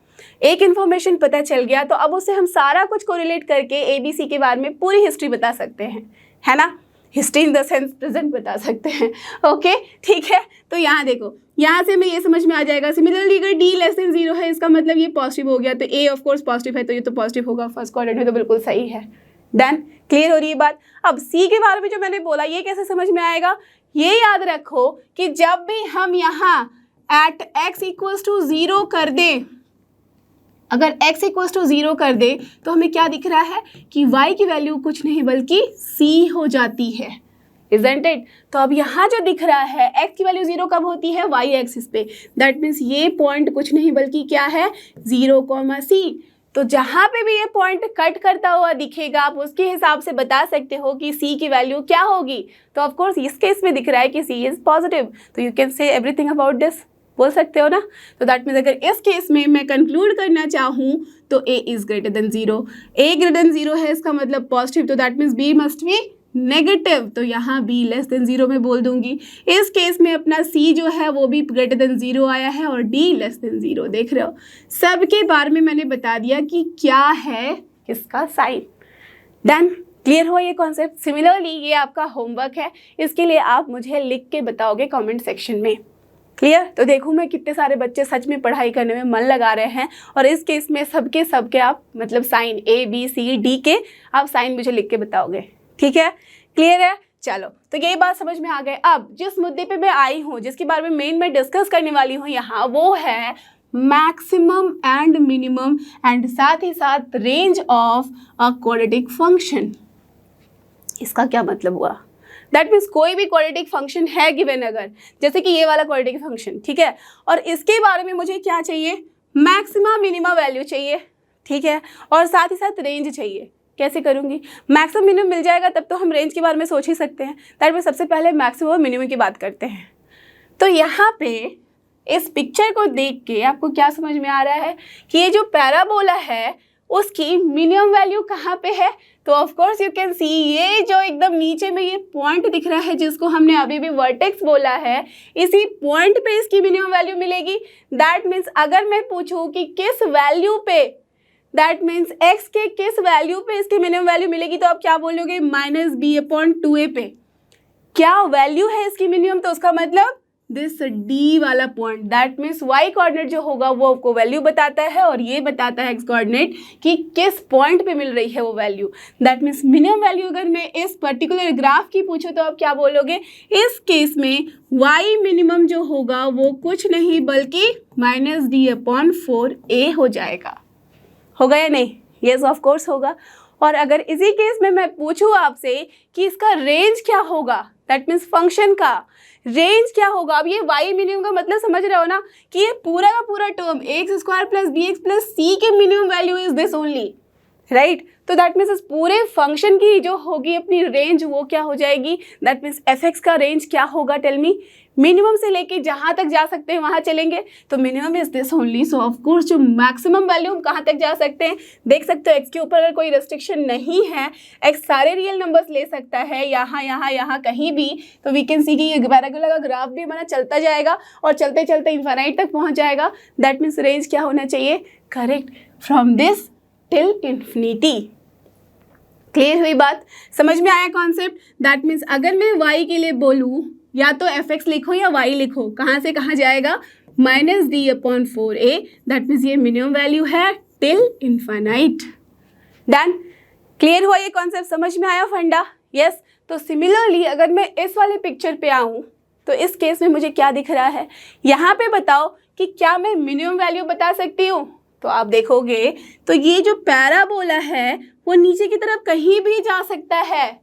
एक इन्फॉर्मेशन पता चल गया तो अब उससे हम सारा कुछ कोरिलेट करके ए बी सी के बारे में पूरी हिस्ट्री बता सकते हैं, है ना? History in the sense present बता सकते हैं। ओके ठीक है, तो यहाँ देखो, यहाँ से हमें ये समझ में आ जाएगा। सिमिलरली अगर डी लेस देन 0 है, इसका मतलब ये पॉजिटिव हो गया, तो ए ऑफ कोर्स पॉजिटिव है, तो ये तो पॉजिटिव होगा फर्स्ट क्वाड्रेंट में, तो बिल्कुल सही है। डन, क्लियर हो रही है बात? अब सी के बारे में जो मैंने बोला ये कैसे समझ में आएगा? ये याद रखो कि जब भी हम यहाँ एट x इक्वल्स टू 0 कर दें, अगर x इक्वल्स टू 0 कर दे तो हमें क्या दिख रहा है कि y की वैल्यू कुछ नहीं बल्कि c हो जाती है, isn't it? तो अब यहाँ जो दिख रहा है x की वैल्यू 0 कब होती है? y एक्सिस पे, दैट मीन्स ये पॉइंट कुछ नहीं बल्कि क्या है? 0, c। तो जहाँ पे भी ये पॉइंट कट करता हुआ दिखेगा आप उसके हिसाब से बता सकते हो कि c की वैल्यू क्या होगी। तो ऑफ कोर्स इस केस में दिख रहा है कि c इज पॉजिटिव, तो you can say everything about this, बोल सकते हो ना? तो दैट मीन्स अगर इस केस में मैं कंक्लूड करना चाहूँ तो a is greater than 0, a greater than 0 है इसका मतलब पॉजिटिव, तो that means b must be negative, तो यहाँ b लेस देन 0 में बोल दूंगी। इस केस में अपना c जो है वो भी ग्रेटर देन 0 आया है और d लेस देन 0। देख रहे हो, सबके बारे में मैंने बता दिया कि क्या है इसका साइन। डन, क्लियर हो ये कॉन्सेप्ट? सिमिलरली ये आपका होमवर्क है, इसके लिए आप मुझे लिख के बताओगे कॉमेंट सेक्शन में। क्लियर? तो देखूँ मैं कितने सारे बच्चे सच में पढ़ाई करने में मन लगा रहे हैं, और इस केस में सबके आप मतलब sign a b c d के आप साइन मुझे लिख के बताओगे। ठीक है, क्लियर है? चलो, तो यही बात समझ में आ गए। अब जिस मुद्दे पे मैं आई हूँ, जिसके बारे में मेन मैं डिस्कस करने वाली हूँ यहाँ, वो है मैक्सिमम एंड मिनिमम एंड साथ ही साथ range of a quadratic function. इसका क्या मतलब हुआ? दैट मीन्स कोई भी क्वाड्रेटिक फंक्शन है गिवन, अगर जैसे कि ये वाला क्वाड्रेटिक फंक्शन, ठीक है, और इसके बारे में मुझे क्या चाहिए? मैक्सिमा मिनिमा वैल्यू चाहिए, ठीक है, और साथ ही साथ रेंज चाहिए। कैसे करूँगी? मैक्सिमम मिनिमम मिल जाएगा तब तो हम रेंज के बारे में सोच ही सकते हैं। दैट मीन्स सबसे पहले मैक्सिमम और मिनिमम की बात करते हैं। तो यहाँ पे इस पिक्चर को देख के आपको क्या समझ में आ रहा है कि ये जो पैराबोला है उसकी मिनिमम वैल्यू कहाँ पे है? तो ऑफ कोर्स यू कैन सी, ये जो एकदम नीचे में ये पॉइंट दिख रहा है जिसको हमने अभी भी वर्टेक्स बोला है, इसी पॉइंट पे इसकी मिनिमम वैल्यू मिलेगी। दैट मीन्स अगर मैं पूछूं कि किस वैल्यू पे, दैट मीन्स x के किस वैल्यू पे इसकी मिनिमम वैल्यू मिलेगी, तो आप क्या बोलोगे? -b/2a पे। क्या वैल्यू है इसकी मिनिमम? तो उसका मतलब दिस d वाला point, that means y coordinate जो होगा वो आपको वैल्यू बताता है और ये बताता है x कोऑर्डिनेट कि किस पॉइंट पे मिल रही है वो value. That means minimum value अगर मैं इस पर्टिकुलर ग्राफ की पूछूं तो आप क्या बोलोगे? इस केस में y मिनिमम जो होगा वो कुछ नहीं बल्कि -d/4a हो जाएगा। होगा या नहीं? यस ऑफ कोर्स होगा। और अगर इसी केस में मैं पूछूं आपसे कि इसका रेंज क्या होगा, दैट मीन्स फंक्शन का रेंज क्या होगा, अब ये y मिनिमम का मतलब समझ रहे हो ना कि ये पूरा का पूरा टर्म ax² + bx + c के minimum value is this only, right? तो दैट मीन्स इस पूरे फंक्शन की जो होगी अपनी रेंज वो क्या हो जाएगी? दैट मीन्स f(x) का रेंज क्या होगा? Tell me. मिनिमम से लेके जहाँ तक जा सकते हैं वहाँ चलेंगे, तो minimum is this only. So of course जो मैक्सिमम वैल्यू हम कहाँ तक जा सकते हैं देख सकते हो, x के ऊपर अगर कोई रेस्ट्रिक्शन नहीं है, x सारे रियल नंबर्स ले सकता है, यहाँ कहीं भी, तो वी कैन सी कि ये पैराबोला का ग्राफ भी हमारा चलता जाएगा और चलते चलते इन्फिनाइट तक पहुँच जाएगा। दैट मीन्स रेंज क्या होना चाहिए? Correct, from this till infinity. Clear हुई बात? समझ में आया कॉन्सेप्ट? दैट मीन्स अगर मैं y के लिए बोलूँ या तो f(x) लिखो या y लिखो, कहाँ से कहाँ जाएगा? -d/4a। दैट मीन्स ये मिनिमम वैल्यू है टिल इन्फिनाइट। डन, क्लियर हुआ ये कॉन्सेप्ट? समझ में आया फंडा? यस। तो सिमिलरली अगर मैं इस वाले पिक्चर पे आऊँ तो इस केस में मुझे क्या दिख रहा है? यहाँ पे बताओ कि क्या मैं मिनिमम वैल्यू बता सकती हूँ? तो आप देखोगे तो ये जो पैराबोला है वो नीचे की तरफ कहीं भी जा सकता है,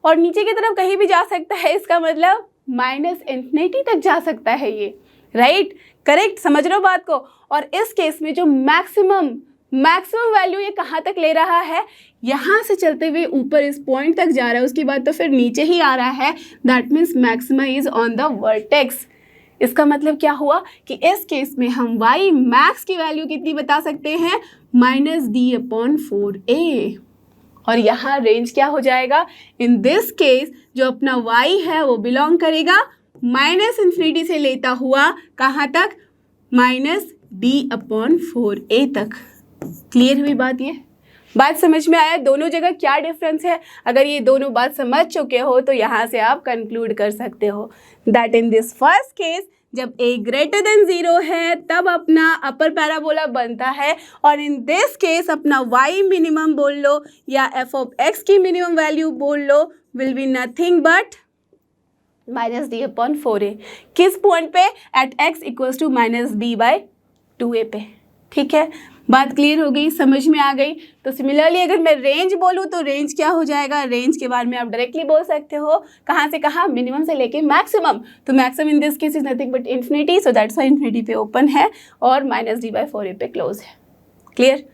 और नीचे की तरफ कहीं भी जा सकता है इसका मतलब माइनस इन्फिनिटी तक जा सकता है ये, राइट, करेक्ट, समझ रहे हो बात को। और इस केस में जो मैक्सिमम वैल्यू ये कहाँ तक ले रहा है, यहाँ से चलते हुए ऊपर इस पॉइंट तक जा रहा है, उसके बाद तो फिर नीचे ही आ रहा है, that means maxima is on the vertex. इसका मतलब क्या हुआ कि इस केस में हम y मैक्स की वैल्यू कितनी बता सकते हैं, -d/4a, और यहाँ रेंज क्या हो जाएगा, इन दिस केस जो अपना y है वो बिलोंग करेगा -∞ से लेता हुआ कहाँ तक, -d/4a तक। क्लियर हुई बात, ये बात समझ में आया दोनों जगह क्या डिफरेंस है। अगर ये दोनों बात समझ चुके हो तो यहाँ से आप कंक्लूड कर सकते हो that in this first case जब a ग्रेटर देन 0 है तब अपना अपर पैराबोला बनता है, और इन दिस केस अपना y मिनिमम बोल लो या f ऑफ x की मिनिमम वैल्यू बोल लो will be nothing but -d/4a। किस पॉइंट पे, eight x equals to -b/2a पे। ठीक है, बात क्लियर हो गई, समझ में आ गई। तो सिमिलरली अगर मैं रेंज बोलूँ तो रेंज क्या हो जाएगा, रेंज के बारे में आप डायरेक्टली बोल सकते हो, कहाँ से कहाँ, मिनिमम से लेके मैक्सिमम। तो maximum in this case is nothing but infinity, so that's Y infinity पे ओपन है और -d/4a पे क्लोज है। क्लियर,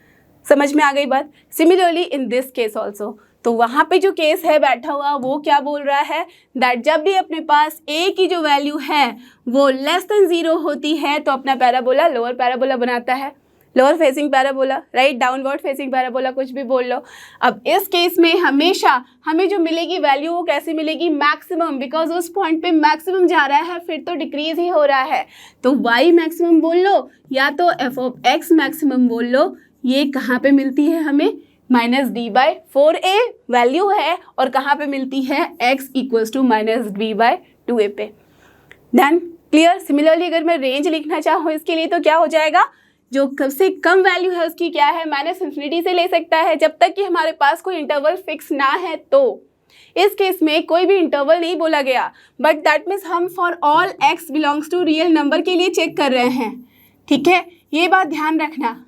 समझ में आ गई बात। Similarly in this case also, तो वहाँ पे जो केस है बैठा हुआ वो क्या बोल रहा है, दैट जब भी अपने पास a की जो वैल्यू है वो लेस देन 0 होती है तो अपना पैराबोला लोअर पैराबोला बनाता है, lower facing parabola, right, downward facing parabola, कुछ भी बोल लो। अब इस केस में हमेशा हमें जो मिलेगी वैल्यू वो कैसे मिलेगी, मैक्सिमम, बिकॉज उस पॉइंट पे मैक्सिमम जा रहा है, फिर तो डिक्रीज ही हो रहा है। तो y मैक्सिमम बोल लो या तो f ऑफ x मैक्सिमम बोल लो, ये कहाँ पे मिलती है हमें, -d/4a वैल्यू है, और कहाँ पे मिलती है, x इक्वल्स टू -b/2a पे। Then clear. सिमिलरली अगर मैं रेंज लिखना चाहूँ इसके लिए तो क्या हो जाएगा, जो सबसे कम वैल्यू है उसकी क्या है, -∞ से ले सकता है जब तक कि हमारे पास कोई इंटरवल फिक्स ना है। तो इस केस में कोई भी इंटरवल नहीं बोला गया, बट दैट मीन्स हम for all x belongs to real number के लिए चेक कर रहे हैं। ठीक है, ये बात ध्यान रखना।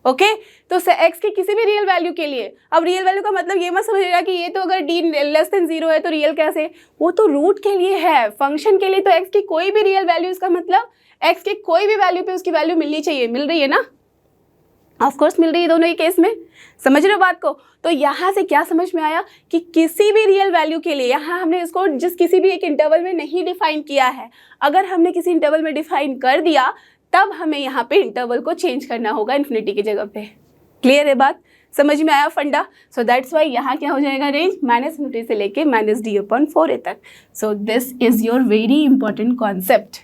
ओके, तो x की किसी भी रियल वैल्यू के लिए, अब रियल वैल्यू का मतलब ये मत समझिएगा कि ये तो अगर d लेस देन 0 है तो रियल कैसे, वो तो रूट के लिए है, फंक्शन के लिए तो x की कोई भी रियल वैल्यू, इसका मतलब x के कोई भी वैल्यू पे उसकी वैल्यू मिलनी चाहिए। मिल रही है ना, ऑफ कोर्स मिल रही है दोनों ही केस में, समझ रहे हो बात को। तो यहाँ से क्या समझ में आया कि किसी भी रियल वैल्यू के लिए, यहाँ हमने इसको जिस किसी भी एक इंटरवल में नहीं डिफाइन किया है, अगर हमने किसी इंटरवल में डिफाइन कर दिया तब हमें यहाँ पे इंटरवल को चेंज करना होगा इन्फिनिटी की जगह पे। क्लियर है बात, समझ में आया फंडा। सो दैट्स वाई यहाँ क्या हो जाएगा, रेंज -∞ से लेके -d/4a तक। So this is your very important concept.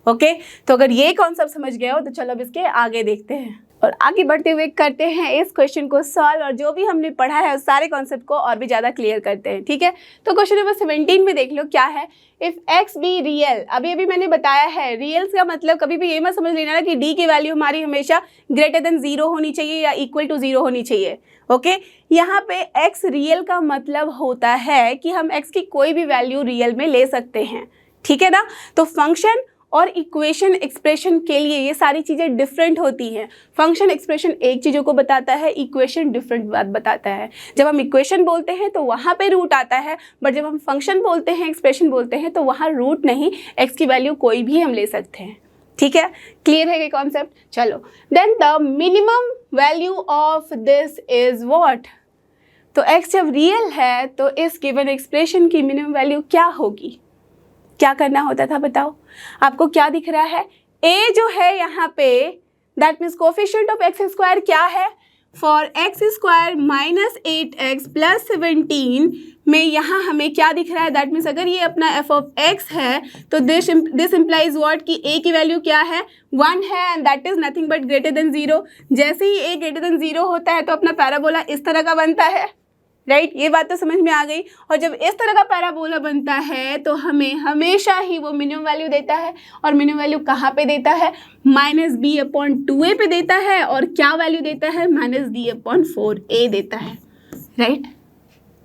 Okay, तो अगर ये कॉन्सेप्ट समझ गए हो तो चलो अब इसके आगे देखते हैं और आगे बढ़ते हुए करते हैं इस क्वेश्चन को सॉल्व, और जो भी हमने पढ़ा है उस सारे कॉन्सेप्ट को और भी ज़्यादा क्लियर करते हैं। ठीक है, तो क्वेश्चन नंबर 17 में देख लो क्या है, इफ़ x बी रियल। अभी मैंने बताया है रियल्स का मतलब कभी भी ये मत समझ लेना ना कि d की वैल्यू हमारी हमेशा ग्रेटर देन 0 होनी चाहिए या इक्वल टू 0 होनी चाहिए। ओके, यहाँ पे x रियल का मतलब होता है कि हम x की कोई भी वैल्यू रियल में ले सकते हैं। ठीक है ना, तो फंक्शन और इक्वेशन एक्सप्रेशन के लिए ये सारी चीज़ें डिफरेंट होती हैं। फंक्शन एक्सप्रेशन एक चीज़ों को बताता है, इक्वेशन डिफरेंट बात बताता है। जब हम इक्वेशन बोलते हैं तो वहाँ पे रूट आता है, बट जब हम फंक्शन बोलते हैं, एक्सप्रेशन बोलते हैं तो वहाँ रूट नहीं, एक्स की वैल्यू कोई भी हम ले सकते हैं। ठीक है, क्लियर है ये कॉन्सेप्ट। चलो, then the minimum value of this is what. तो एक्स जब रियल है तो इस गिवन एक्सप्रेशन की मिनिमम वैल्यू क्या होगी, क्या करना होता था बताओ। आपको क्या दिख रहा है, a जो है यहाँ पे that means coefficient of x square क्या है, फॉर एक्स स्क्वायर -8x + 17 में यहाँ हमें क्या दिख रहा है, दैट मीन्स अगर ये अपना f ऑफ x है तो दिस इम्प्लाइज व्हाट कि a की वैल्यू क्या है, 1 है, and that is nothing but greater than 0। जैसे ही a ग्रेटर देन 0 होता है तो अपना पैराबोला इस तरह का बनता है, राइट, ये बात तो समझ में आ गई। और जब इस तरह का पैराबोला बनता है तो हमें हमेशा ही वो मिनिमम वैल्यू देता है, और मिनिमम वैल्यू कहाँ पे देता है, -b/2a पे देता है, और क्या वैल्यू देता है, -d/4a देता है। राइट,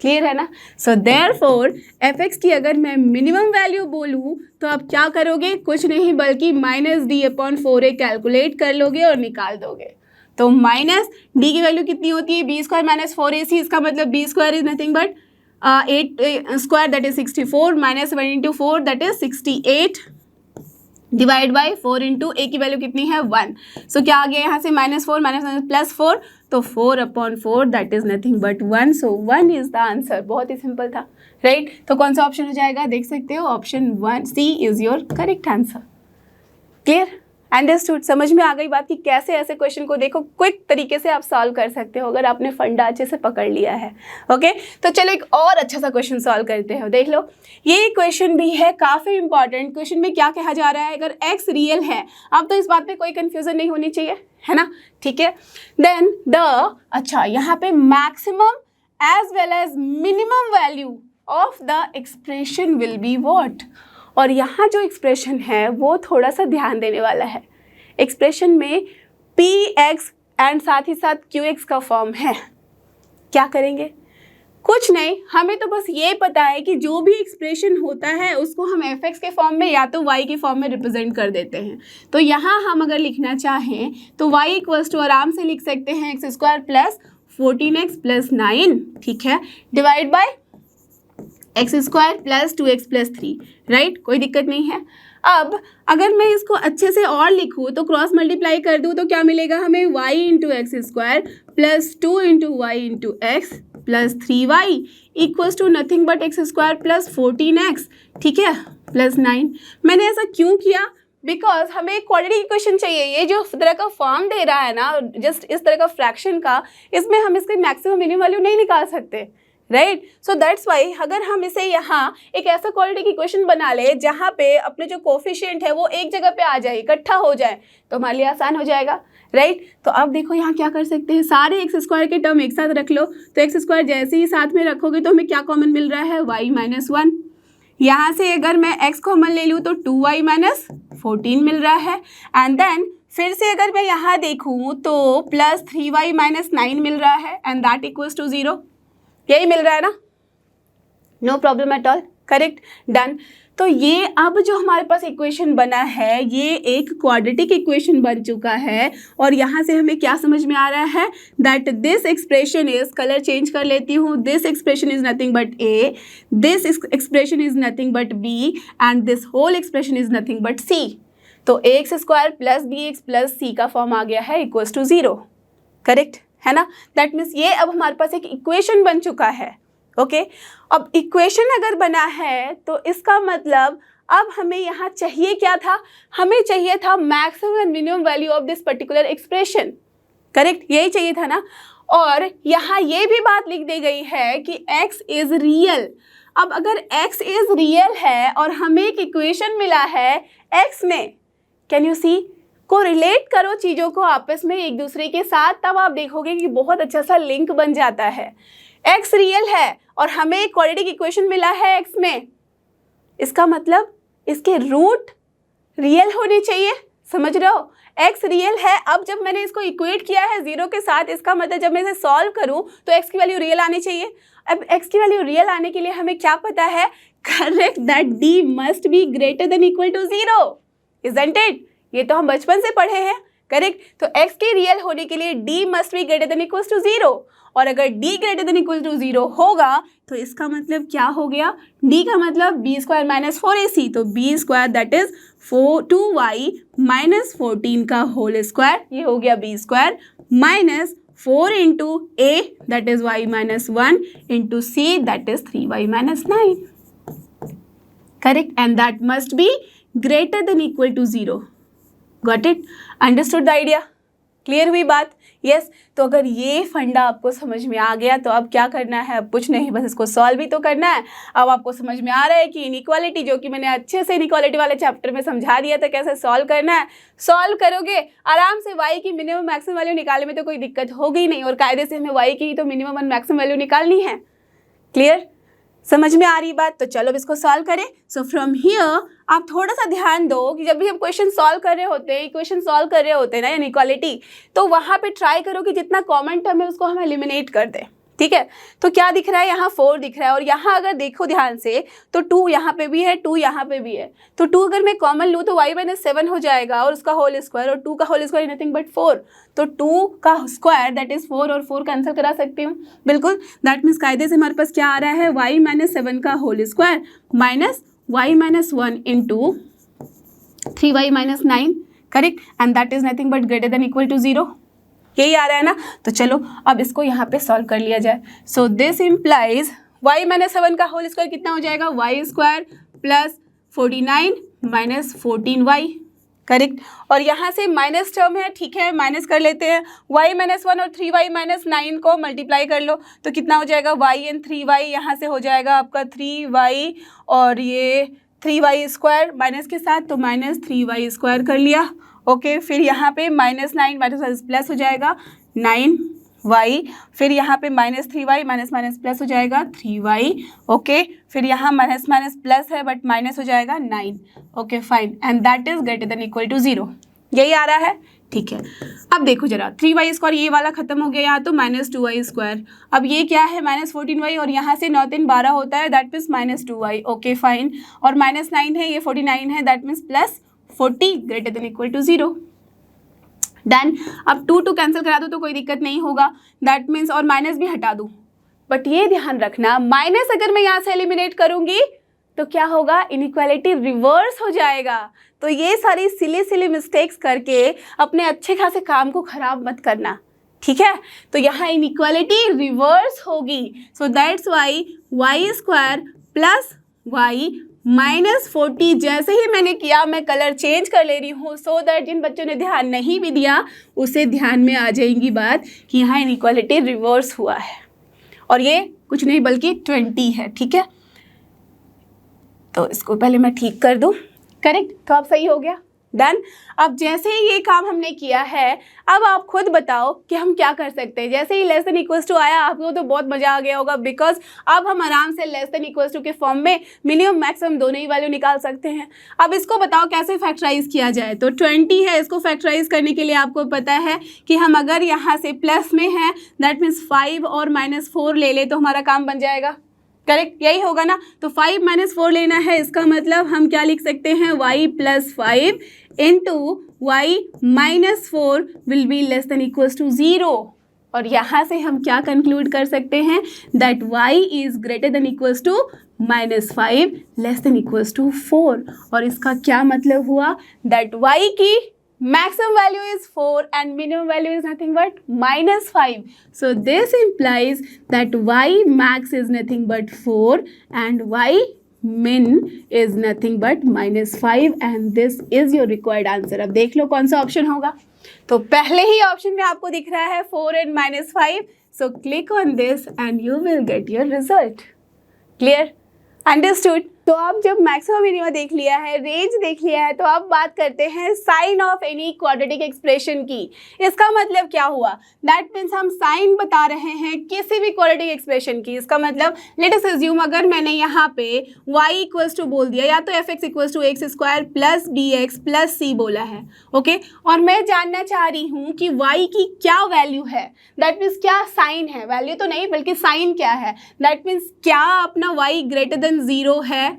क्लियर है ना। सो देयरफॉर f(x) की अगर मैं मिनिमम वैल्यू बोलूँ तो आप क्या करोगे, कुछ नहीं बल्कि -d/4a कैलकुलेट कर लोगे और निकाल दोगे। तो माइनस डी की वैल्यू कितनी होती है, बी स्क्वायर माइनस 4ac, इसका मतलब B square is nothing but 8 square that is 64 minus 1 into 4 that is 68 divide by 4 into A की वैल्यू कितनी है 1. सो क्या आ गया यहाँ से -4 माइनस प्लस 4, तो 4/4 that is nothing but 1. So 1 is the answer. बहुत ही सिंपल था, राइट? तो कौन सा ऑप्शन हो जाएगा, देख सकते हो, option 1 C is your correct answer. Clear, understood? समझ में आ गई बात कि कैसे ऐसे क्वेश्चन को देखो क्विक तरीके से आप सॉल्व कर सकते हो अगर आपने फंडा अच्छे से पकड़ लिया है. ओके, तो चलो एक और अच्छा सा क्वेश्चन सॉल्व करते हो. देख लो, ये क्वेश्चन भी है काफ़ी इंपॉर्टेंट. क्वेश्चन में क्या कहा जा रहा है, अगर x रियल है, अब तो इस बात पे कोई कंफ्यूजन नहीं होनी चाहिए, है ना? ठीक है. देन अच्छा, यहाँ पे maximum as well as minimum value of the expression will be what. और यहाँ जो एक्सप्रेशन है वो थोड़ा सा ध्यान देने वाला है. एक्सप्रेशन में px एंड साथ ही साथ qx का फॉर्म है. क्या करेंगे, कुछ नहीं, हमें तो बस ये पता है कि जो भी एक्सप्रेशन होता है उसको हम fx के फॉर्म में या तो y के फॉर्म में रिप्रेजेंट कर देते हैं. तो यहाँ हम अगर लिखना चाहें तो y इक्वल्स टू आराम से लिख सकते हैं x square plus 14x plus 9, ठीक है, divide by x square plus 2x plus 3, right? कोई दिक्कत नहीं है. अब अगर मैं इसको अच्छे से और लिखूँ तो क्रॉस मल्टीप्लाई कर दूँ तो क्या मिलेगा हमें, y into x square plus 2 into y into x plus 3y equals to nothing but x square plus 14x, ठीक है, प्लस 9. मैंने ऐसा क्यों किया, बिकॉज हमें एक क्वाड्रेटिक इक्वेशन चाहिए. ये जो तरह का फॉर्म दे रहा है ना, जस्ट इस तरह का फ्रैक्शन का, इसमें हम इसके मैक्सिमम मिनिमम वैल्यू नहीं निकाल सकते, राइट? सो दैट्स वाई अगर हम इसे यहाँ एक ऐसा क्वाड्रेटिक इक्वेशन बना ले जहाँ पे अपने जो कोफिशिएंट है वो एक जगह पे आ जाए, इकट्ठा हो जाए, तो हमारे लिए आसान हो जाएगा, राइट? तो अब देखो यहाँ क्या कर सकते हैं, सारे एक्स स्क्वायर के टर्म एक साथ रख लो. तो एक्स स्क्वायर जैसे ही साथ में रखोगे तो हमें क्या कॉमन मिल रहा है, y माइनस 1. यहाँ से अगर मैं x कॉमन ले लूँ तो 2y माइनस 14 मिल रहा है. एंड देन फिर से अगर मैं यहाँ देखूँ तो प्लस 3y माइनस 9 मिल रहा है एंड दैट इक्वल्स टू 0. यही मिल रहा है ना, no problem at all, correct, done. तो ये अब जो हमारे पास इक्वेशन बना है ये एक क्वाड्रेटिक इक्वेशन बन चुका है. और यहाँ से हमें क्या समझ में आ रहा है, that this expression is, colour change कर लेती हूँ, this expression is nothing but a, this expression is nothing but b and this whole expression is nothing but c. तो ax square plus bx plus c का फॉर्म आ गया है इक्वल्स टू 0, करेक्ट है ना? दैट मीन्स ये अब हमारे पास एक इक्वेशन बन चुका है. ओके, अब इक्वेशन अगर बना है तो इसका मतलब अब हमें यहाँ चाहिए क्या था, हमें चाहिए था maximum and minimum value of this particular expression, correct? यही चाहिए था ना. और यहाँ ये भी बात लिख दी गई है कि x इज रियल. अब अगर x इज रियल है और हमें एक इक्वेशन मिला है x में, कैन यू सी, को रिलेट करो चीज़ों को आपस में एक दूसरे के साथ, तब आप देखोगे कि बहुत अच्छा सा लिंक बन जाता है. x रियल है और हमें एक क्वाड्रेटिक इक्वेशन मिला है x में, इसका मतलब इसके रूट रियल होने चाहिए. समझ रहे हो, x रियल है. अब जब मैंने इसको इक्वेट किया है 0 के साथ, इसका मतलब जब मैं इसे सॉल्व करूं तो x की वैल्यू रियल आनी चाहिए. अब x की वैल्यू रियल आने के लिए हमें क्या पता है, correct, that d must be greater than equal to 0, isn't it? ये तो हम बचपन से पढ़े हैं, करेक्ट? तो x के रियल होने के लिए d must be greater than equal to 0. और अगर d greater than equal to 0 होगा तो इसका मतलब क्या हो गया, d का मतलब b स्क्वायर माइनस 4ac. तो b square that is 2y minus 14 का होल स्क्वायर, ये हो गया b square minus 4 into a that is y minus 1 into c that is 3y minus 9, correct? And that must be greater than equal to 0. Got it? Understood the idea? Clear हुई बात? यस. तो अगर ये फंडा आपको समझ में आ गया तो अब क्या करना है, अब कुछ नहीं, बस इसको सॉल्व ही तो करना है. अब आपको समझ में आ रहा है कि इनइक्वालिटी, जो कि मैंने अच्छे से इनइक्वालिटी वाले चैप्टर में समझा दिया था कैसे सॉल्व करना है, सॉल्व करोगे आराम से. y की मिनिमम मैक्सिमम वैल्यू निकालने में तो कोई दिक्कत होगी नहीं, और कायदे से हमें y की तो मिनिमम एंड मैक्सिमम वैल्यू निकालनी है. क्लियर, समझ में आ रही बात? तो चलो अब इसको सॉल्व करें. सो फ्रॉम हियर आप थोड़ा सा ध्यान दो कि जब भी हम क्वेश्चन सॉल्व कर रहे होते हैं, इक्वेशन सॉल्व कर रहे होते हैं ना, इनइक्वालिटी, तो वहाँ पे ट्राई करो कि जितना कॉमन टर्म है उसको हम एलिमिनेट कर दें. ठीक है, तो क्या दिख रहा है यहाँ 4 दिख रहा है, और यहाँ अगर देखो ध्यान से तो 2 यहाँ पे भी है, 2 यहाँ पे भी है, तो 2 अगर मैं कॉमन लूँ तो y माइनस 7 हो जाएगा और उसका होल स्क्वायर, और 2 का होल स्क्वायर नथिंग बट 4, तो 2 का स्क्वायर दैट इज 4 और 4 कैंसिल करा सकती हूँ बिल्कुल। दैट मीन्स कायदे से हमारे पास क्या आ रहा है, y माइनस 7 का whole square minus y minus 1 into 3y minus 9, correct, and that is nothing but greater than equal to 0। यही आ रहा है ना, तो चलो अब इसको यहाँ पे सॉल्व कर लिया जाए। सो दिस इम्प्लाइज y माइनस 7 का होल स्क्वायर कितना हो जाएगा, y square plus 49 minus 14y, correct, और यहाँ से माइनस टर्म है, ठीक है, माइनस कर लेते हैं, y माइनस 1 और 3y माइनस 9 को मल्टीप्लाई कर लो तो कितना हो जाएगा, y एंड 3y, यहाँ से हो जाएगा आपका 3y और ये 3y स्क्वायर माइनस के साथ, तो माइनस 3y स्क्वायर कर लिया, ओके। फिर यहाँ पे माइनस 9 माइनस प्लस हो जाएगा 9y, फिर यहाँ पे minus 3y minus minus plus हो जाएगा 3y, ओके। फिर यहाँ माइनस माइनस प्लस है बट माइनस हो जाएगा 9, okay fine, and that is greater than equal to 0। यही आ रहा है, ठीक है। अब देखो जरा 3y स्क्वायर ये वाला खत्म हो गया, यहाँ तो माइनस 2y स्क्वायर, अब ये क्या है माइनस 14y, और यहाँ से 9 3 12 होता है, that means minus 2y, okay fine, और माइनस 9 है, ये 49 है, that means plus 40 greater than equal to 0। Then अब 2 कैंसिल करा दो तो कोई दिक्कत नहीं होगा, दैट मीन्स, और माइनस भी हटा दूँ, बट ये ध्यान रखना माइनस अगर मैं यहाँ से एलिमिनेट करूँगी तो क्या होगा, इनइक्वालिटी रिवर्स हो जाएगा। तो ये सारी सिली मिस्टेक्स करके अपने अच्छे खासे काम को खराब मत करना, ठीक है। तो यहाँ इनइक्वालिटी रिवर्स होगी, सो that's Y y square plus y minus 40, जैसे ही मैंने किया मैं कलर चेंज कर ले रही हूँ, सो दैट जिन बच्चों ने ध्यान नहीं भी दिया उसे ध्यान में आ जाएगी बात कि यहाँ इनइक्वालिटी रिवर्स हुआ है, और ये कुछ नहीं बल्कि 20 है, ठीक है। तो इसको पहले मैं ठीक कर दूँ, करेक्ट, तो अब सही हो गया, डन। अब जैसे ही ये काम हमने किया है, अब आप खुद बताओ कि हम क्या कर सकते हैं। जैसे ही लेस देन इक्वल्स टू आया आपको तो बहुत मज़ा आ गया होगा, बिकॉज अब हम आराम से लेस देन इक्वल्स टू के फॉर्म में मिनिमम मैक्सिमम दोनों ही वैल्यू निकाल सकते हैं। अब इसको बताओ कैसे फैक्टराइज किया जाए। तो 20 है, इसको फैक्टराइज करने के लिए आपको पता है कि हम अगर यहाँ से प्लस में है दैट मीन्स 5 और -4 ले ले तो हमारा काम बन जाएगा, करेक्ट, यही होगा ना। तो 5 - 4 लेना है, इसका मतलब हम क्या लिख सकते हैं, y + 5 into y -4 will be less than equals to 0। और यहाँ से हम क्या कंक्लूड कर सकते हैं, that y is greater than equals to -5 less than equals to 4। और इसका क्या मतलब हुआ, दैट y की maximum value is 4 and minimum value is nothing but -5. So this implies that y max is nothing but 4 and y min is nothing but -5 and this is your required answer. अब देख लो कौन सा ऑप्शन होगा। तो पहले ही ऑप्शन में आपको दिख रहा है 4 and -5. So click on this and you will get your result. Clear? Understood? तो अब जब मैक्सिमम मिनिमम देख लिया है, रेंज देख लिया है, तो अब बात करते हैं sign of any quadratic expression की। इसका मतलब क्या हुआ, दैट मीन्स हम साइन बता रहे हैं किसी भी क्वाड्रेटिक एक्सप्रेशन की। इसका मतलब लेट अस अज्यूम अगर मैंने यहाँ पे y इक्वल्स टू बोल दिया या तो fx equals to x square plus bx plus c बोला है, ओके, और मैं जानना चाह रही हूँ कि y की क्या वैल्यू है, दैट मीन्स क्या साइन है, वैल्यू तो नहीं बल्कि साइन क्या है, दैट मीन्स क्या अपना y ग्रेटर देन 0 है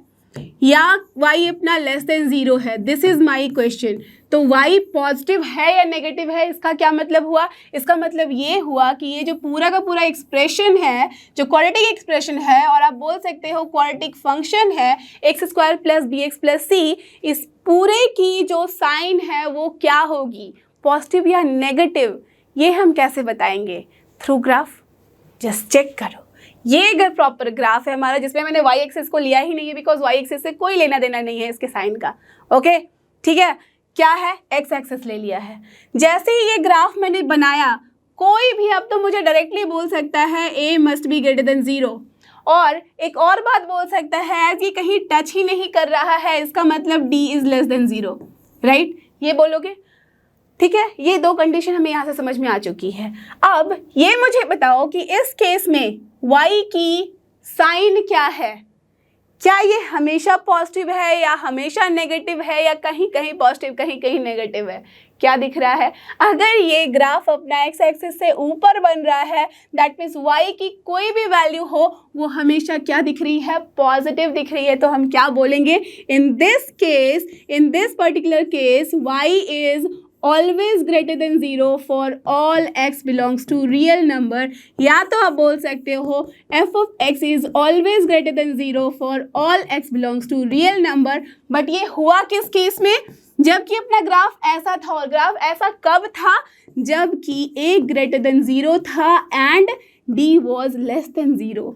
या y अपना लेस देन 0 है, दिस इज माई क्वेश्चन। तो y पॉजिटिव है या नेगेटिव है, इसका क्या मतलब हुआ, इसका मतलब ये हुआ कि ये जो पूरा का पूरा एक्सप्रेशन है, जो क्वाड्रेटिक एक्सप्रेशन है, और आप बोल सकते हो क्वाड्रेटिक फंक्शन है x square plus bx plus c, इस पूरे की जो साइन है वो क्या होगी, पॉजिटिव या नेगेटिव, ये हम कैसे बताएंगे, थ्रू ग्राफ। जस्ट चेक करो, ये अगर प्रॉपर ग्राफ है हमारा जिसमें मैंने y एक्सिस को लिया ही नहीं है, बिकॉज y एक्सिस से कोई लेना देना नहीं है इसके साइन का, ओके, ठीक है, क्या है, x एक्सिस ले लिया है। जैसे ही ये ग्राफ मैंने बनाया, कोई भी अब तो मुझे डायरेक्टली बोल सकता है a must be greater than 0, और एक और बात बोल सकता है एज ये कहीं टच ही नहीं कर रहा है, इसका मतलब d is less than 0, right, ये बोलोगे, ठीक है। ये दो कंडीशन हमें यहाँ से समझ में आ चुकी है। अब ये मुझे बताओ कि इस केस में y की साइन क्या है, क्या ये हमेशा पॉजिटिव है या हमेशा नेगेटिव है या कहीं कहीं पॉजिटिव कहीं कहीं नेगेटिव है? क्या दिख रहा है? अगर ये ग्राफ अपना एक्स एक्सिस से ऊपर बन रहा है, दैट मीन्स वाई की कोई भी वैल्यू हो वो हमेशा क्या दिख रही है? पॉजिटिव दिख रही है। तो हम क्या बोलेंगे? In this case, in this particular case, y is always greater than 0 for all x belongs to real number. या तो आप बोल सकते हो f of x is always greater than 0 for all x belongs to real number. But ये हुआ किस केस में? जबकि अपना ग्राफ ऐसा था, और ग्राफ ऐसा कब था? जबकि a ग्रेटर देन 0 था and d was less than 0।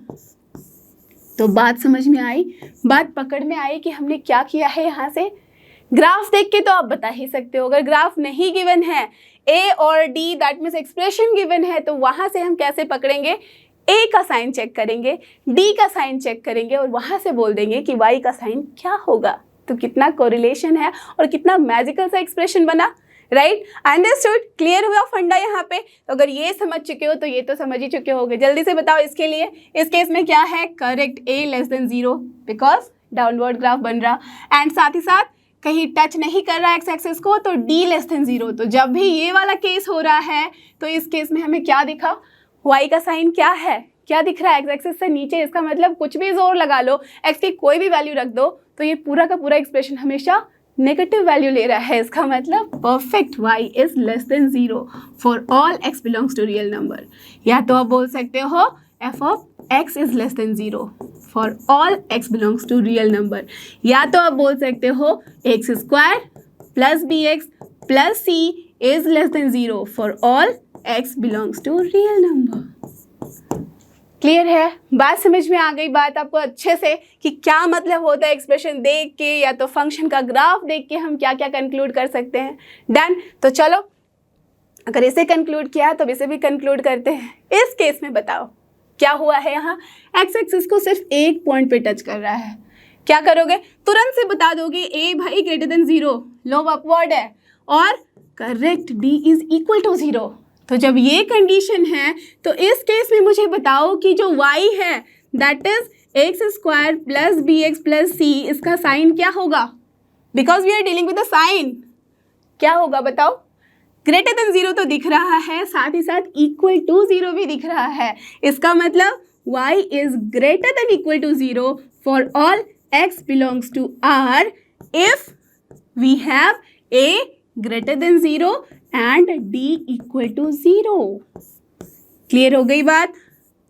तो बात समझ में आई, बात पकड़ में आई कि हमने क्या किया है। यहाँ से ग्राफ देख के तो आप बता ही सकते हो। अगर ग्राफ नहीं गिवन है, a और d that means expression given है, तो वहाँ से हम कैसे पकड़ेंगे? a का साइन चेक करेंगे, d का साइन चेक करेंगे और वहाँ से बोल देंगे कि y का साइन क्या होगा। तो कितना कोरिलेशन है और कितना मैजिकल सा एक्सप्रेशन बना, राइट? अंडरस्टूड? क्लियर हुआ फंडा यहाँ पे? तो अगर ये समझ चुके हो तो ये तो समझ ही चुके होगे। जल्दी से बताओ इसके लिए, इस केस में क्या है? Correct, a less than 0 because downward graph बन रहा एंड साथ ही साथ कहीं टच नहीं कर रहा एक्स एक्सिस को, तो d लेस देन 0। तो जब भी ये वाला केस हो रहा है तो इस केस में हमें क्या दिखा? y का साइन क्या है? क्या दिख रहा है? एक्स एक्सिस से नीचे। इसका मतलब कुछ भी जोर लगा लो, x की कोई भी वैल्यू रख दो, तो ये पूरा का पूरा एक्सप्रेशन हमेशा नेगेटिव वैल्यू ले रहा है। इसका मतलब perfect y is less than 0 for all x belongs to real number. या तो आप बोल सकते हो f of x is less than 0 for all x belongs to real number. या तो आप बोल सकते हो x square plus B x plus c is less than 0 for all x belongs to real number. Clear है? बात समझ में आ गई बात आपको अच्छे से कि क्या मतलब होता है एक्सप्रेशन देख के या तो फंक्शन का ग्राफ देख के हम क्या क्या कंक्लूड कर सकते हैं। डन? तो चलो, अगर इसे कंक्लूड किया तो इसे भी कंक्लूड करते हैं। इस केस में बताओ क्या हुआ है? यहाँ एक्स एक्सिस को सिर्फ एक पॉइंट पे टच कर रहा है। क्या करोगे? तुरंत से बता दोगे a भाई ग्रेटर देन 0, लोब अपवर्ड है और correct d is equal to 0। तो जब ये कंडीशन है तो इस केस में मुझे बताओ कि जो y है that is X square plus B x plus C, इसका साइन क्या होगा? Because we are dealing with the sign. क्या होगा बताओ? ग्रेटर देन 0 तो दिख रहा है, साथ ही साथ इक्वल टू 0 भी दिख रहा है। इसका मतलब y is greater than equal to 0 for all x belongs to R if we have a greater than 0 and d equal to 0। Clear हो गई बात?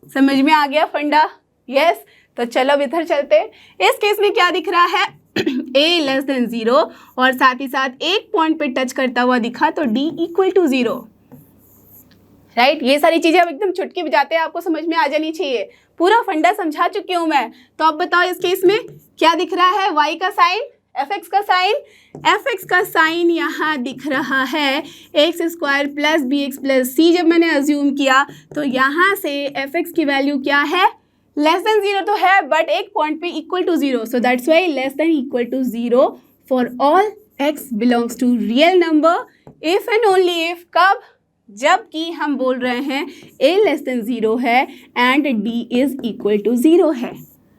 समझ में आ गया फंडा? यस। तो चलो इधर चलते। इस केस में क्या दिख रहा है? a लेस देन 0 और साथ ही साथ एक पॉइंट पे टच करता हुआ दिखा, तो d इक्वल टू 0, राइट? ये सारी चीजें अब एकदम चुटकी बजाते हैं आपको समझ में आ जानी चाहिए। पूरा फंडा समझा चुकी हूँ मैं। तो अब बताओ इस केस में क्या दिख रहा है? y का साइन, fx का साइन, fx का साइन यहाँ दिख रहा है X square plus B x plus C. जब मैंने अज्यूम किया तो यहाँ से fx की वैल्यू क्या है? लेस देन 0 तो है बट एक पॉइंट पे equal to 0, so that's y less than equal to 0 for all x belongs to real number if and only if. कब? जबकि हम बोल रहे हैं a लेस देन 0 है and d is equal to 0 है।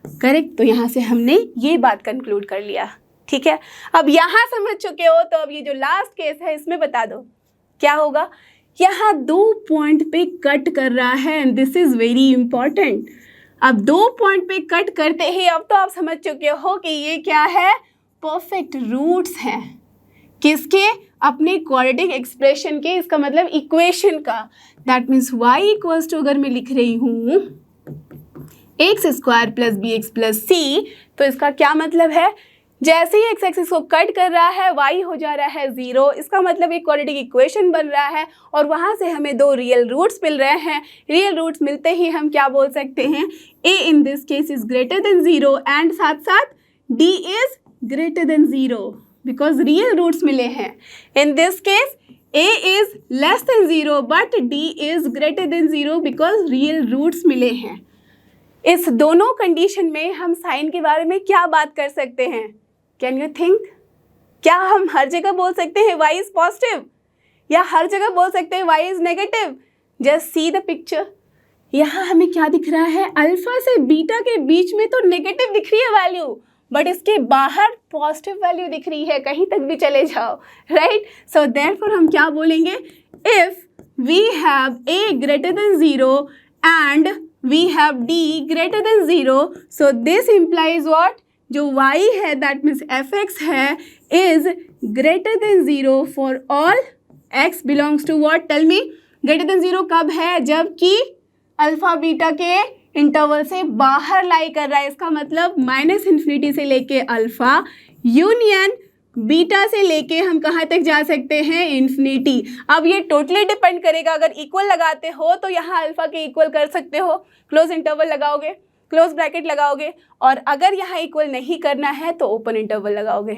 करेक्ट? तो यहाँ से हमने ये बात कंक्लूड कर लिया। ठीक है, अब यहाँ समझ चुके हो तो अब ये जो लास्ट केस है इसमें बता दो क्या होगा। यहाँ 2 पॉइंट पे कट कर रहा है and this is very important. अब 2 पॉइंट पे कट करते ही अब तो आप समझ चुके हो कि ये क्या है? परफेक्ट रूट्स हैं। किसके? अपने क्वाड्रेटिक एक्सप्रेशन के, इसका मतलब इक्वेशन का। That means y equals to, अगर मैं लिख रही हूँ X square plus B x plus C, तो इसका क्या मतलब है? जैसे ही एक्स एक्सिस को कट कर रहा है y हो जा रहा है 0। इसका मतलब एक क्वाड्रेटिक इक्वेशन बन रहा है और वहाँ से हमें 2 रियल रूट्स मिल रहे हैं। रियल रूट्स मिलते ही हम क्या बोल सकते हैं? a in this case is greater than 0 and साथ साथ d is greater than 0 because real roots मिले हैं। In this case a is less than 0 but d is greater than 0 because real roots मिले हैं। इस दोनों कंडीशन में हम साइन के बारे में क्या बात कर सकते हैं? Can you think? क्या हम हर जगह बोल सकते हैं y इज पॉजिटिव या हर जगह बोल सकते हैं y is negative? Just see the picture. यहाँ हमें क्या दिख रहा है, अल्फा से बीटा के बीच में तो नेगेटिव दिख रही है वैल्यू, बट इसके बाहर पॉजिटिव वैल्यू दिख रही है, कहीं तक भी चले जाओ, राइट। सो देयरफॉर हम क्या बोलेंगे, if we have a greater than 0 and we have d greater than 0, so this implies what, जो y है that means fx है is greater than 0 for all x belongs to what, tell me, greater than 0 कब है, जबकि अल्फा बीटा के इंटरवल से बाहर लाई कर रहा है। इसका मतलब -∞ से लेके अल्फा यूनियन बीटा से लेके हम कहाँ तक जा सकते हैं, इन्फिनिटी। अब ये टोटली डिपेंड करेगा, अगर इक्वल लगाते हो तो यहाँ अल्फा के इक्वल कर सकते हो, क्लोज इंटरवल लगाओगे, क्लोज ब्रैकेट लगाओगे, और अगर यहाँ इक्वल नहीं करना है तो ओपन इंटरवल लगाओगे।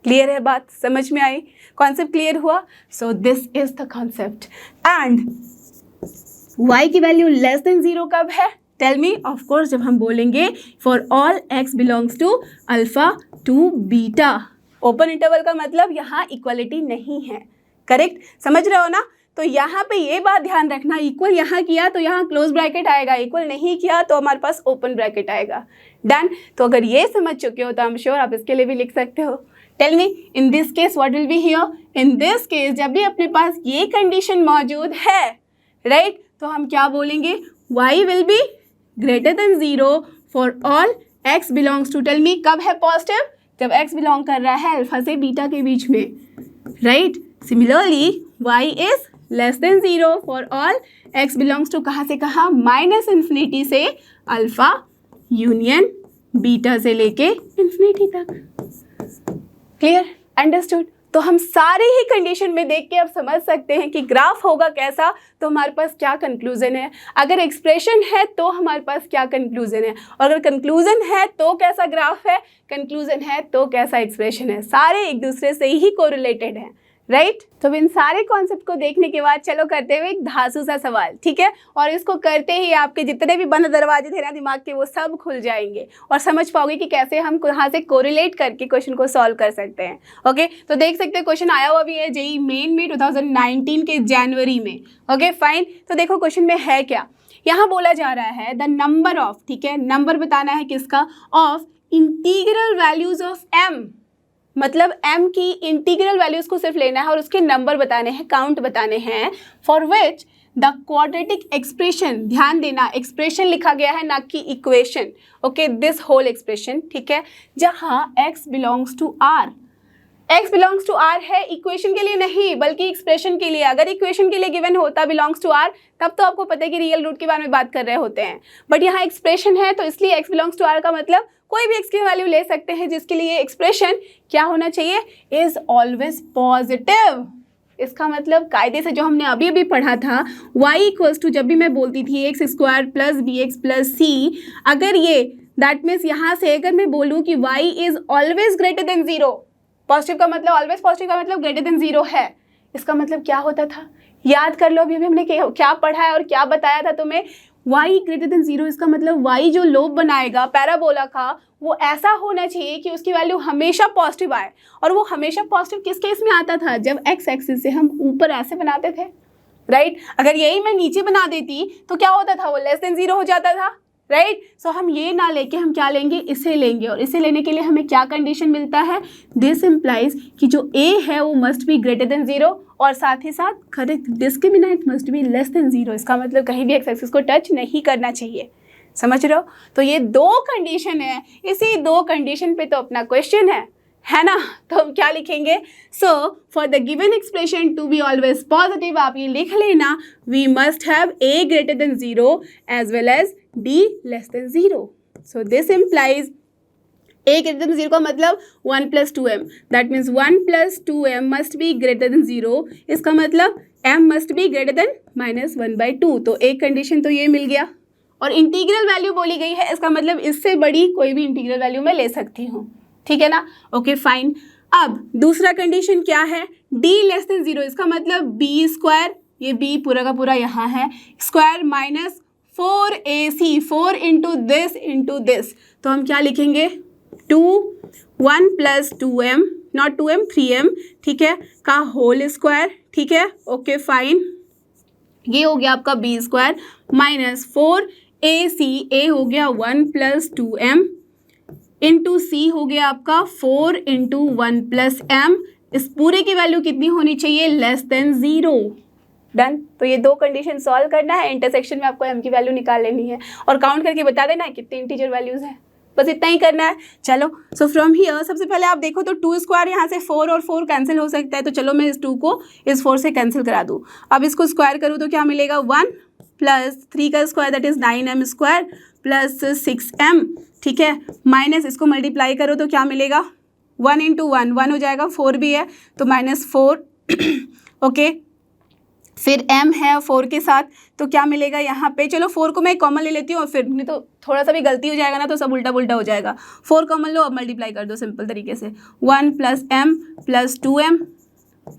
क्लियर है बात, समझ में आई, कॉन्सेप्ट क्लियर हुआ। So this is the concept. And y की वैल्यू लेस देन 0 कब है, टेल मी, ऑफ कोर्स जब हम बोलेंगे for all x belongs to alpha to beta. Open interval का मतलब यहाँ इक्वलिटी नहीं है, करेक्ट, समझ रहे हो ना। तो यहाँ पे ये बात ध्यान रखना, इक्वल यहाँ किया तो यहाँ क्लोज ब्रैकेट आएगा, इक्वल नहीं किया तो हमारे पास ओपन ब्रैकेट आएगा। डन। तो अगर ये समझ चुके हो तो आई एम श्योर आप इसके लिए भी लिख सकते हो। Tell me, in this case what will be here, in this case जब भी अपने पास ये कंडीशन मौजूद है, राइट, तो हम क्या बोलेंगे, y will be greater than 0 for all x belongs to, tell me, कब है पॉजिटिव, जब x बिलोंग कर रहा है अल्फा से बीटा के बीच में, right. Similarly y is less than 0 for all x belongs to कहाँ से कहाँ, -∞ से अल्फा यूनियन बीटा से लेके इन्फिनिटी तक। Clear, understood. तो हम सारे ही कंडीशन में देख के अब समझ सकते हैं कि ग्राफ होगा कैसा, तो हमारे पास क्या कंक्लूजन है, अगर एक्सप्रेशन है तो हमारे पास क्या कंक्लूजन है, और अगर कंक्लूजन है तो कैसा ग्राफ है, कंक्लूजन है तो कैसा एक्सप्रेशन है, सारे एक दूसरे से ही कोरिलेटेड हैं, राइट। तो इन सारे कॉन्सेप्ट को देखने के बाद चलो करते हुए एक धांसू सा सवाल, ठीक है, और इसको करते ही आपके जितने भी बंद दरवाजे थे ना दिमाग के वो सब खुल जाएंगे और समझ पाओगे कि कैसे हम यहाँ से कोरिलेट करके क्वेश्चन को सॉल्व कर सकते हैं। ओके, तो देख सकते हैं क्वेश्चन आया हुआ भी है जेईई मेन में 2019 के जनवरी में। ओके फाइन, तो देखो क्वेश्चन में है क्या, यहाँ बोला जा रहा है द नंबर ऑफ, ठीक है, नंबर बताना है किसका, of integral values of m, मतलब m की इंटीग्रल वैल्यूज को सिर्फ लेना है और उसके नंबर बताने हैं, काउंट बताने हैं, for which the quadratic expression, ध्यान देना एक्सप्रेशन लिखा गया है ना कि equation, okay, this whole expression, ठीक है, जहाँ x belongs to r, x belongs to r है, इक्वेशन के लिए नहीं बल्कि एक्सप्रेशन के लिए। अगर इक्वेशन के लिए गिवन होता बिलोंग्स टू r तब तो आपको पता है कि रियल रूट के बारे में बात कर रहे होते हैं, बट यहाँ एक्सप्रेशन है तो इसलिए x बिलोंग्स टू r का मतलब कोई भी x की वैल्यू ले सकते हैं, जिसके लिए एक्सप्रेशन क्या होना चाहिए, इज ऑलवेज पॉजिटिव। इसका मतलब कायदे से जो हमने अभी अभी पढ़ा था y इक्वल्स टू, जब भी मैं बोलती थी x² plus bx plus c, अगर ये दैट मीन्स यहाँ से अगर मैं बोलूँ कि y is always greater than 0, positive का मतलब ऑलवेज पॉजिटिव का मतलब ग्रेटर देन 0 है, इसका मतलब क्या होता था, याद कर लो अभी अभी हमने क्या पढ़ा है और क्या बताया था तुम्हें, y ग्रेटर देन 0, इसका मतलब y जो लोब बनाएगा पैराबोला का वो ऐसा होना चाहिए कि उसकी वैल्यू हमेशा पॉजिटिव आए, और वो हमेशा पॉजिटिव किस केस में आता था, जब x एक्सिस से हम ऊपर ऐसे बनाते थे, राइट। अगर यही मैं नीचे बना देती तो क्या होता था, वो लेस देन 0 हो जाता था, राइट। सो हम ये ना लेके हम क्या लेंगे, इसे लेंगे, और इसे लेने के लिए हमें क्या कंडीशन मिलता है, दिस इम्प्लाइज कि जो a है वो मस्ट बी ग्रेटर देन 0 और साथ ही साथ correct discriminant must be less than 0, इसका मतलब कहीं भी x एक्सिस को टच नहीं करना चाहिए, समझ रहे हो। तो ये दो कंडीशन है, इसी दो कंडीशन पे तो अपना क्वेश्चन है ना। तो हम क्या लिखेंगे, so for the given expression to be always positive, आप ये लिख लेना, we must have a greater than 0 as well as d less than 0। So this implies a greater than 0 का मतलब 1 + 2m, that means 1 + 2m must be greater than 0, इसका मतलब m must be greater than -1/2। तो एक कंडीशन तो ये मिल गया, और इंटीग्रल वैल्यू बोली गई है, इसका मतलब इससे बड़ी कोई भी इंटीग्रल वैल्यू मैं ले सकती हूँ, ठीक है ना। ओके फाइन, अब दूसरा कंडीशन क्या है, d लेस देन 0, इसका मतलब b², ये b पूरा का पूरा यहाँ है, square minus 4ac, 4 into this, तो हम क्या लिखेंगे, 1 + 2m, नॉट 2m 3m, ठीक है, का होल स्क्वायर, ठीक है, ओके फाइन। ये हो गया आपका बी स्क्वायर माइनस 4ac, ए हो गया 1 + 2m इंटू सी हो गया आपका 4 × 1 + m। इस पूरे की वैल्यू कितनी होनी चाहिए? <0। डन। तो ये दो कंडीशन सॉल्व करना है, इंटरसेक्शन में आपको m की वैल्यू निकाल लेनी है और काउंट करके बता देना है कितने इंटीजर वैल्यूज हैं, बस इतना ही करना है। चलो सो फ्रॉम हियर सबसे पहले आप देखो तो 2 स्क्वायर यहाँ से 4 और 4 कैंसिल हो सकता है, तो चलो मैं इस 2 को इस 4 से कैंसिल करा दूँ। अब इसको स्क्वायर करूँ तो क्या मिलेगा? 1 + 3 का square that is 9m square plus 6m, ठीक है, माइनस इसको मल्टीप्लाई करो तो क्या मिलेगा? 1 × 1 1 हो जाएगा, 4 भी है तो -4 ओके। फिर m है 4 के साथ तो क्या मिलेगा यहाँ पे? चलो 4 को मैं कॉमन ले लेती हूँ और फिर नहीं तो थोड़ा सा भी गलती हो जाएगा ना तो सब उल्टा पुल्टा हो जाएगा। 4 कॉमन लो, अब मल्टीप्लाई कर दो सिंपल तरीके से, 1 + m + 2m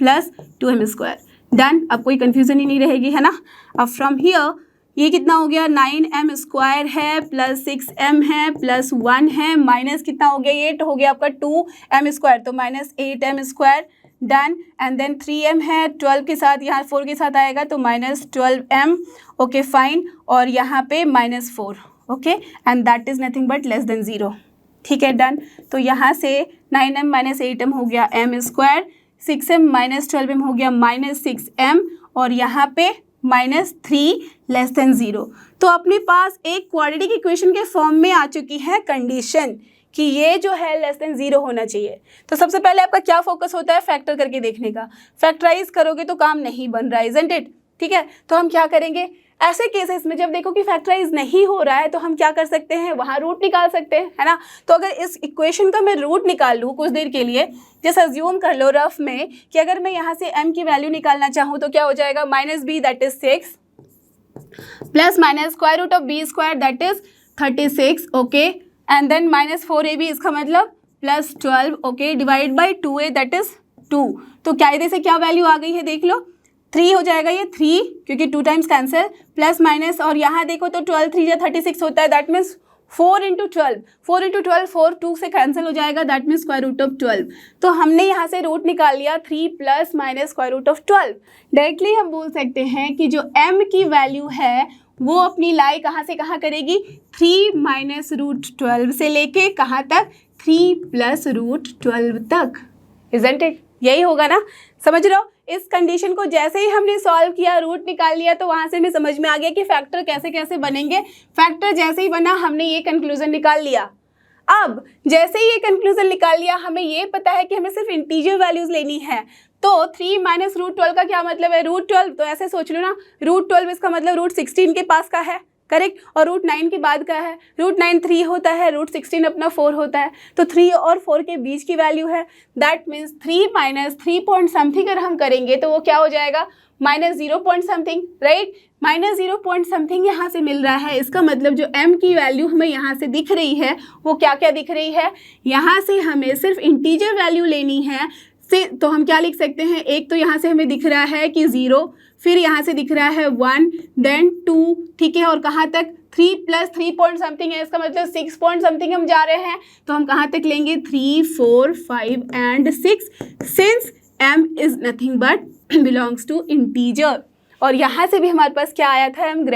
+ 2m square. Done. अब कोई कन्फ्यूजन ही नहीं रहेगी, है ना। अब फ्रॉम हियर ये कितना हो गया? 9m स्क्वायर है प्लस 6m है प्लस 1 है, माइनस कितना हो गया? 8 हो गया आपका 2m स्क्वायर, तो -8m square. Done. And then 3m है 12 के साथ, यहाँ 4 के साथ आएगा तो -12m, ओके फाइन, और यहाँ पे -4, okay, and that is nothing but <0। ठीक है, डन। तो यहाँ से 9m - 8m हो गया m स्क्वायर, 6m - 12m हो गया -6m, और यहाँ पे -3 <0। तो अपने पास एक क्वाड्रेटिक इक्वेशन के फॉर्म में आ चुकी है कंडीशन कि ये जो है <0 होना चाहिए। तो सबसे पहले आपका क्या फोकस होता है? फैक्टर करके देखने का। फैक्टराइज करोगे तो काम नहीं बन रहा है, इजंट इट? ठीक है, तो हम क्या करेंगे ऐसे केसेस में? जब देखो कि फैक्टराइज नहीं हो रहा है तो हम क्या कर सकते हैं? वहाँ रूट निकाल सकते हैं, है ना। तो अगर इस इक्वेशन का मैं रूट निकाल लूँ कुछ देर के लिए, जैसे अज्यूम कर लो रफ में कि अगर मैं यहाँ से m की वैल्यू निकालना चाहूँ तो क्या हो जाएगा? -b that is 6 plus -√b² that is 36, okay, and then -4ab इसका मतलब +12, okay, divide by 2a that is 2। तो कायदे से क्या वैल्यू आ गई है देख लो, 3 हो जाएगा ये 3 क्योंकि 2 टाइम्स कैंसिल, प्लस माइनस, और यहाँ देखो तो 12 3 या 36 होता है, दैट मीन्स 4 × 12, 4 × 12 4 2 से कैंसिल हो जाएगा, दैट मीन्स √12। तो हमने यहाँ से रूट निकाल लिया 3 + -√12। डायरेक्टली हम बोल सकते हैं कि जो m की वैल्यू है वो अपनी लाई कहाँ से कहाँ करेगी? 3 - √12 से लेके कहाँ तक? 3 + √12 तक, इजंट इट? यही होगा ना, समझ रहे हो? इस कंडीशन को जैसे ही हमने सॉल्व किया, रूट निकाल लिया, तो वहाँ से हमें समझ में आ गया कि फैक्टर कैसे कैसे बनेंगे। फैक्टर जैसे ही बना हमने ये कंक्लूजन निकाल लिया। अब जैसे ही ये कंक्लूजन निकाल लिया, हमें ये पता है कि हमें सिर्फ इंटीजर वैल्यूज लेनी है। तो 3 - √12 का क्या मतलब है? √12, तो ऐसे सोच लो ना, √12 इसका मतलब √16 के पास का है, करेक्ट, और √9 के बाद का है, √9 3 होता है, √16 अपना 4 होता है, तो 3 और 4 के बीच की वैल्यू है, दैट मीन्स 3 - 3 पॉइंट समथिंग अगर हम करेंगे तो वो क्या हो जाएगा? -0 point something, right, -0 point something यहाँ से मिल रहा है। इसका मतलब जो m की वैल्यू हमें यहाँ से दिख रही है वो क्या क्या दिख रही है? यहाँ से हमें सिर्फ इंटीजर वैल्यू लेनी है, तो हम क्या लिख सकते हैं? एक तो यहाँ से हमें दिख रहा है कि 0, फिर यहाँ से दिख रहा है 1, देन 2, ठीक है, और कहाँ तक? 3 + 3 पॉइंट समथिंग है, इसका मतलब 6 पॉइंट समथिंग हम जा रहे हैं, तो हम कहाँ तक लेंगे? 3 4 5 and 6, since m is nothing but belongs to integer. और यहाँ से भी हमारे पास क्या आया था? m >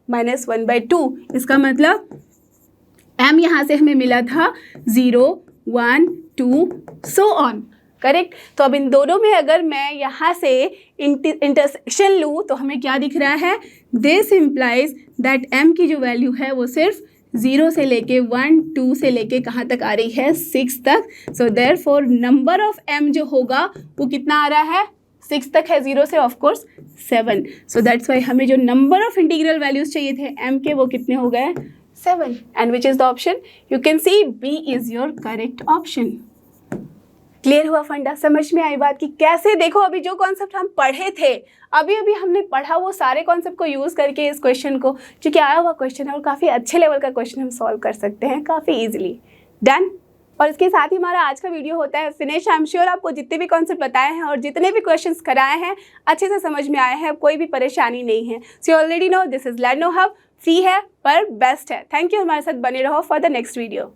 -1/2, इसका मतलब m यहाँ से हमें मिला था 0 1 2 सो ऑन, करेक्ट। तो अब इन दोनों में अगर मैं यहाँ से इंटरसेक्शन लूँ तो हमें क्या दिख रहा है? दिस इम्प्लाइज दैट m की जो वैल्यू है वो सिर्फ 0 से लेके 1 2 से लेके कहाँ तक आ रही है? 6 तक। So therefore number of m जो होगा वो कितना आ रहा है? 6 तक है, 0 से of course 7। So that's Y हमें जो नंबर ऑफ इंटीग्रल वैल्यूज चाहिए थे m के वो कितने हो गए? 7। And which is the option? You can C B is your correct option. Clear हुआ फंडा? समझ में आई बात कि कैसे? देखो अभी जो कॉन्सेप्ट हम पढ़े थे, अभी हमने पढ़ा, वो सारे कॉन्सेप्ट को यूज़ करके इस क्वेश्चन को, जो कि आया हुआ क्वेश्चन है और काफ़ी अच्छे लेवल का क्वेश्चन हम सॉल्व कर सकते हैं काफ़ी इजीली। डन। और इसके साथ ही हमारा आज का वीडियो होता है फिनिश। आई एम श्योर आपको जितने भी कॉन्सेप्ट बताए हैं और जितने भी क्वेश्चंस कराए हैं अच्छे से समझ में आए हैं, कोई भी परेशानी नहीं है। So already know this is लर्नो hub, free है पर बेस्ट है। थैंक यू, हमारे साथ बने रहो फॉर द नेक्स्ट वीडियो।